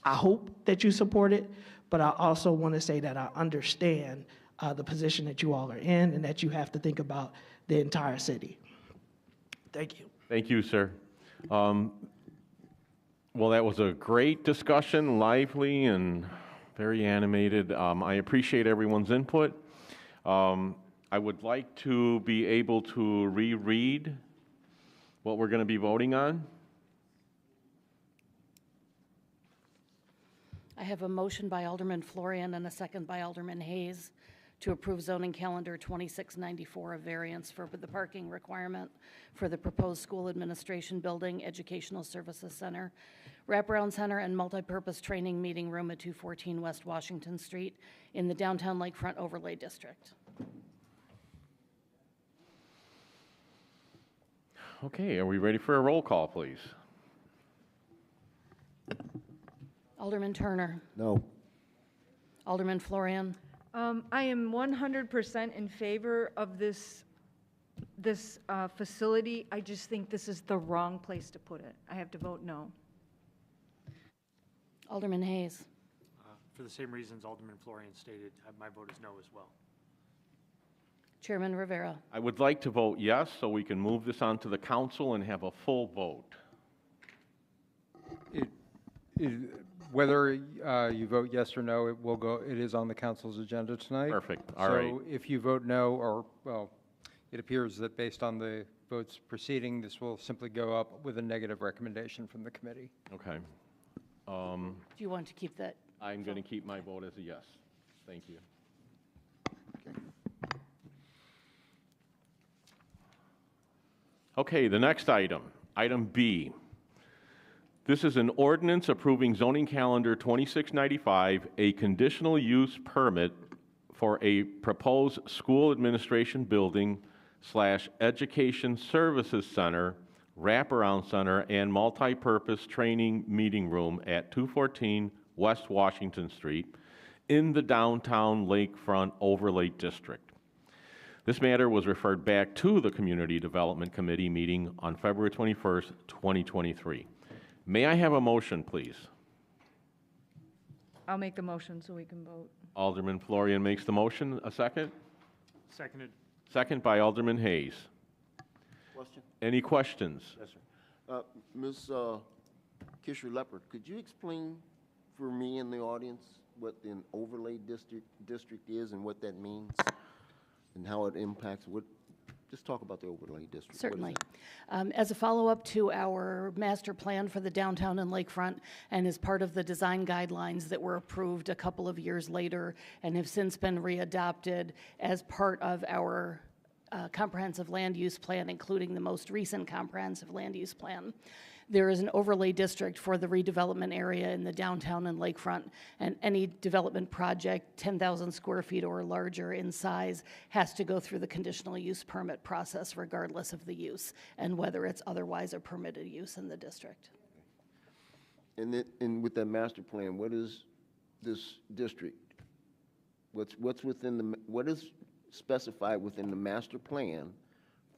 I hope that you support it, but I also want to say that I understand the position that you all are in and that you have to think about the entire city. Thank you.
Thank you, sir. Well, that was a great discussion, lively and very animated. I appreciate everyone's input. I would like to be able to reread what we're going to be voting on.
I have a motion by Alderman Florian and a second by Alderman Hayes to approve zoning calendar 2694, a variance for the parking requirement for the proposed school administration building, educational services center, wraparound center, and multipurpose training meeting room at 214 West Washington Street in the downtown Lakefront Overlay District.
Okay, are we ready for a roll call, please?
Alderman Turner.
No.
Alderman Florian.
I am 100% in favor of this facility. I just think this is the wrong place to put it. I have to vote no.
Alderman Hayes.
For the same reasons Alderman Florian stated, my vote is no as well.
Chairman Rivera.
I would like to vote yes, so we can move this on to the council and have a full vote.
Whether you vote yes or no, it will go, it is on the council's agenda tonight.
Perfect. All right.
So if you vote no, or, well, it appears that based on the votes preceding, this will simply go up with a negative recommendation from the committee.
Okay.
Do you want to keep that?
I'm going to keep my vote as a yes. Thank you. Okay, the next item, item B. This is an ordinance approving zoning calendar 2695, a conditional use permit for a proposed school administration building / education services center, wraparound center, and multi-purpose training meeting room at 214 West Washington Street in the downtown lakefront overlay district. This matter was referred back to the Community Development Committee meeting on February 21st, 2023. May I have a motion, please?
I'll make the motion so we can vote.
Alderman Florian makes the motion. A second?
Seconded.
Second by Alderman Hayes.
Question?
Any questions?
Yes, sir. Ms. Kisher-Leopard, could you explain for me in the audience what an overlay district is and what that means and how it impacts? Just talk about the overlay district.
Certainly. As a follow-up to our master plan for the downtown and lakefront, and as part of the design guidelines that were approved a couple of years later and have since been readopted as part of our comprehensive land use plan, including the most recent comprehensive land use plan. There is an overlay district for the redevelopment area in the downtown and lakefront, and any development project 10,000 square feet or larger in size has to go through the conditional use permit process regardless of the use and whether it's otherwise a permitted use in the district.
And with that master plan, what is this district? What's within what is specified within the master plan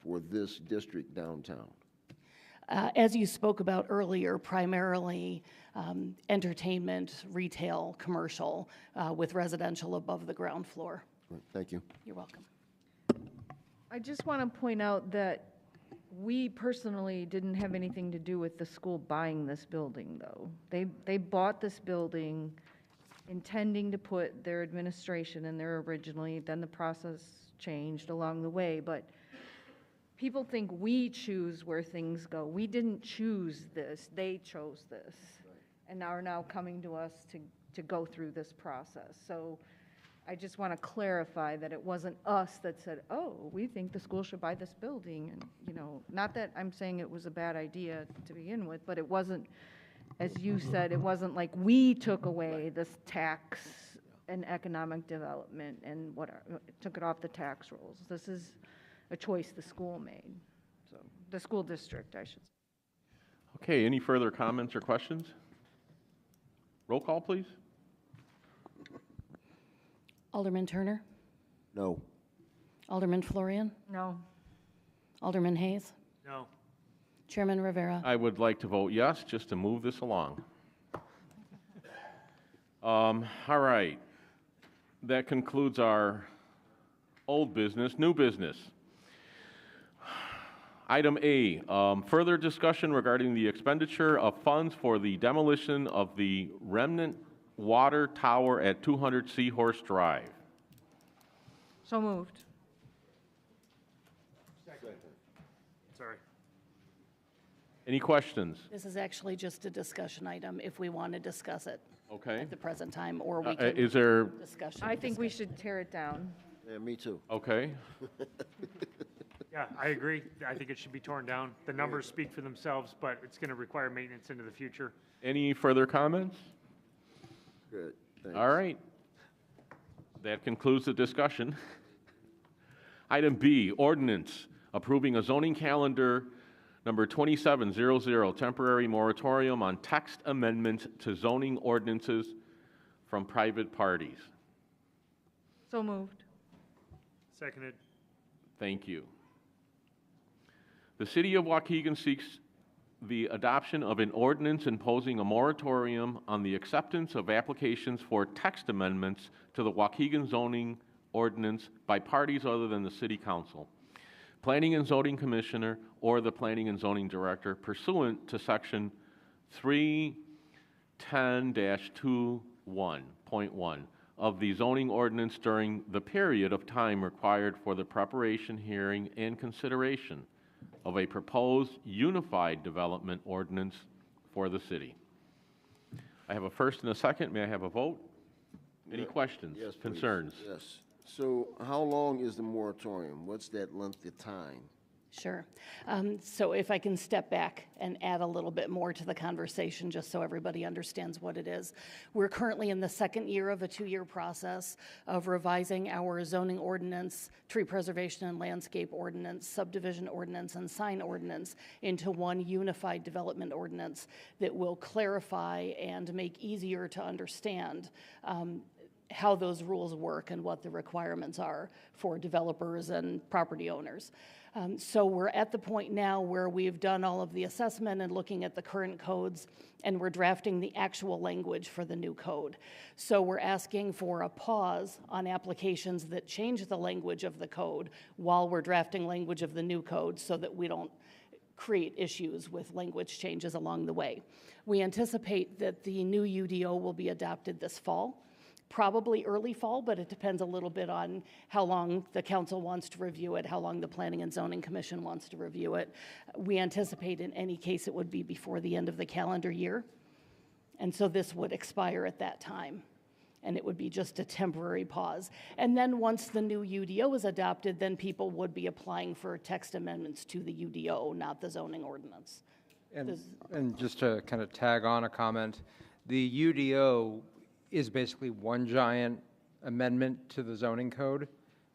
for this district downtown?
As you spoke about earlier, primarily entertainment, retail, commercial, with residential above the ground floor.
Thank you.
You're welcome.
I just want to point out that we personally didn't have anything to do with the school buying this building, though. They bought this building intending to put their administration in there originally, then the process changed along the way, but people think we choose where things go. We didn't choose this, they chose this, and are now coming to us to go through this process. So I just want to clarify that it wasn't us that said, oh, we think the school should buy this building, and, you know, not that I'm saying it was a bad idea to begin with, but it wasn't, as you said, it wasn't like we took away this tax and economic development and took it off the tax rolls. This is a choice the school made, so the school district, I should say.
Okay, any further comments or questions? Roll call, please.
Alderman Turner?
No.
Alderman Florian?
No.
Alderman Hayes?
No.
Chairman Rivera?
I would like to vote yes, just to move this along. All right. That concludes our old business. New business. Item A, further discussion regarding the expenditure of funds for the demolition of the remnant water tower at 200 Seahorse Drive.
So moved.
Sorry.
Any questions?
This is actually just a discussion item if we want to discuss it
Okay.
at the present time, or we can
Is there?
discussion.
I think we should tear it down.
Yeah, me too.
Okay.
Yeah, I agree. I think it should be torn down. The numbers speak for themselves, but it's going to require maintenance into the future.
Any further comments?
Good. Thanks.
All right. That concludes the discussion. Item B, ordinance approving a zoning calendar number 2700, temporary moratorium on text amendments to zoning ordinances from private parties.
So moved.
Seconded.
Thank you. The City of Waukegan seeks the adoption of an ordinance imposing a moratorium on the acceptance of applications for text amendments to the Waukegan zoning ordinance by parties other than the City Council, Planning and Zoning Commissioner, or the Planning and Zoning Director pursuant to Section 10-21.1 of the zoning ordinance during the period of time required for the preparation, hearing, and consideration of a proposed unified development ordinance for the city. I have a first and a second. May I have a vote? Any questions,
Yes, please.
concerns?
Yes. So how long is the moratorium? What's that length of time?
Sure. So if I can step back and add a little bit more to the conversation, just so everybody understands what it is. We're currently in the second year of a 2-year process of revising our zoning ordinance, tree preservation and landscape ordinance, subdivision ordinance, and sign ordinance into one unified development ordinance that will clarify and make easier to understand how those rules work and what the requirements are for developers and property owners. So we're at the point now where we've done all of the assessment and looking at the current codes, and we're drafting the actual language for the new code. So we're asking for a pause on applications that change the language of the code while we're drafting language of the new code so that we don't create issues with language changes along the way. We anticipate that the new UDO will be adopted this fall. Probably early fall, but it depends a little bit on how long the council wants to review it, how long the Planning and Zoning Commission wants to review it. We anticipate in any case it would be before the end of the calendar year. And so this would expire at that time. And it would be just a temporary pause. And then once the new UDO is adopted, then people would be applying for text amendments to the UDO, not the zoning ordinance.
And just to kind of tag on a comment, the UDO is basically one giant amendment to the zoning code.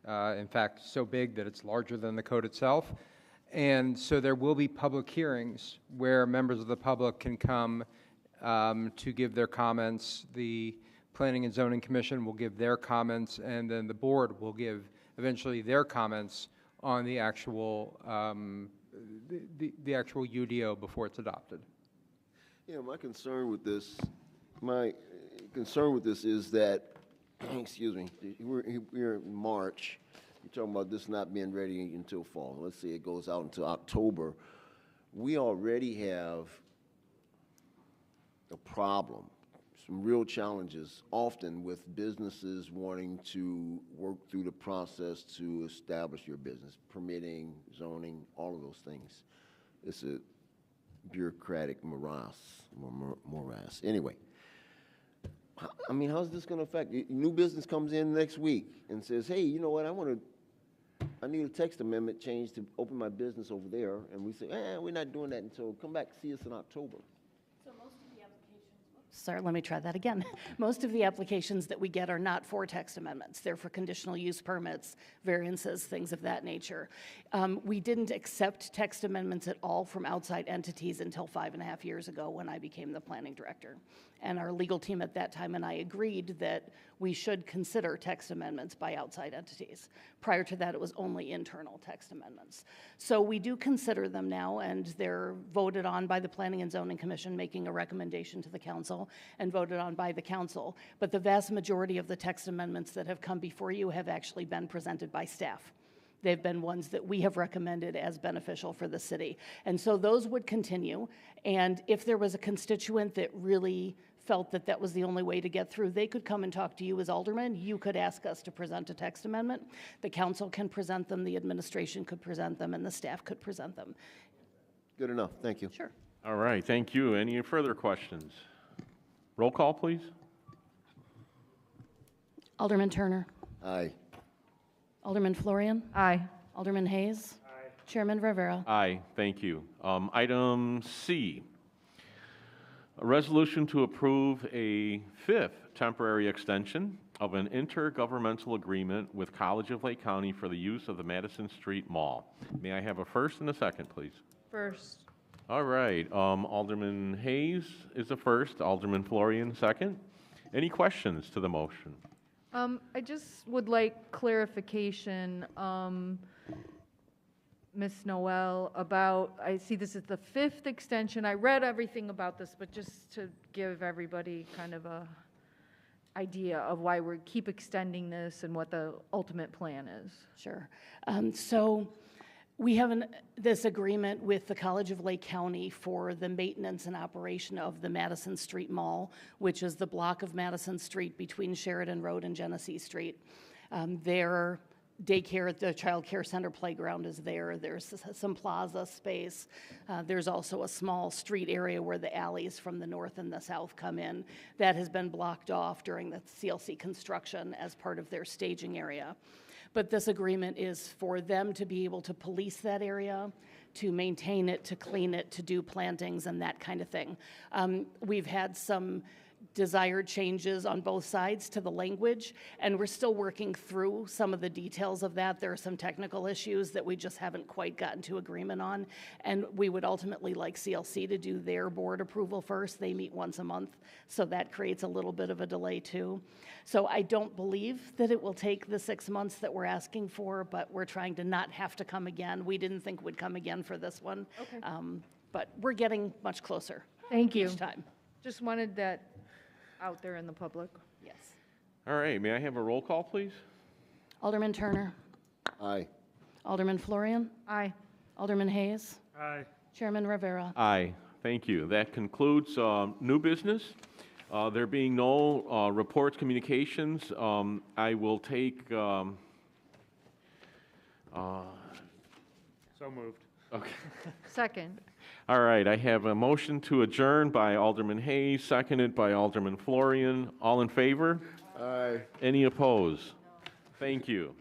In fact, so big that it's larger than the code itself. And so there will be public hearings where members of the public can come to give their comments. The Planning and Zoning Commission will give their comments, and then the board will give eventually their comments on the actual the actual UDO before it's adopted.
Yeah, my concern with this is that, excuse me, we're in March. You're talking about this not being ready until fall. Let's say it goes out until October. We already have a problem, some real challenges, often with businesses wanting to work through the process to establish your business, permitting, zoning, all of those things. It's a bureaucratic morass. Anyway. I mean, how's this going to affect? New business comes in next week and says, hey, you know what, I need a text amendment change to open my business over there. And we say, we're not doing that until, come back, see us in October.
So most of the applications, sorry, let me try that again. Most of the applications that we get are not for text amendments. They're for conditional use permits, variances, things of that nature. We didn't accept text amendments at all from outside entities until 5.5 years ago when I became the planning director. And our legal team at that time and I agreed that we should consider text amendments by outside entities. Prior to that, it was only internal text amendments. So we do consider them now, and they're voted on by the Planning and Zoning Commission, making a recommendation to the council, and voted on by the council. But the vast majority of the text amendments that have come before you have actually been presented by staff. They've been ones that we have recommended as beneficial for the city. And so those would continue. And if there was a constituent that really felt that that was the only way to get through, they could come and talk to you as alderman. You could ask us to present a text amendment. The council can present them, the administration could present them, and the staff could present them.
Good enough. Thank you.
Sure.
All right, thank you. Any further questions? Roll call, please.
Alderman Turner.
Aye.
Alderman Florian.
Aye.
Alderman Hayes. Aye. Chairman Rivera.
Aye, thank you. Item C, a resolution to approve a 5th temporary extension of an intergovernmental agreement with College of Lake County for the use of the Madison Street Mall. May I have a first and a second, please?
First.
All right, Alderman Hayes is the first, Alderman Florian second. Any questions to the motion?
I just would like clarification, Ms. Noel, about, I see this is the 5th extension. I read everything about this, but just to give everybody kind of a idea of why we keep extending this and what the ultimate plan is.
Sure. So We have this agreement with the College of Lake County for the maintenance and operation of the Madison Street Mall, which is the block of Madison Street between Sheridan Road and Genesee Street. Their daycare, the child care center playground is there. There's some plaza space. There's also a small street area where the alleys from the north and the south come in. That has been blocked off during the CLC construction as part of their staging area. But this agreement is for them to be able to police that area, to maintain it, to clean it, to do plantings and that kind of thing. We've had some desired changes on both sides to the language, and we're still working through some of the details of that. There are some technical issues that we just haven't quite gotten to agreement on, and we would ultimately like CLC to do their board approval first. They meet once a month, so that creates a little bit of a delay too. So I don't believe that it will take the 6 months that we're asking for, but we're trying to not have to come again. We didn't think we'd come again for this one, but we're getting much closer.
Thank you.
Each time.
Just wanted that out there in the public.
Yes.
All right, may I have a roll call, please?
Alderman Turner.
Aye.
Alderman Florian.
Aye.
Alderman Hayes.
Aye.
Chairman Rivera.
Aye, thank you. That concludes new business. There being no reports, communications, I will take...
So moved.
Okay.
Second.
All right, I have a motion to adjourn by Alderman Hayes, seconded by Alderman Florian. All in favor?
Aye.
Any opposed? Thank you.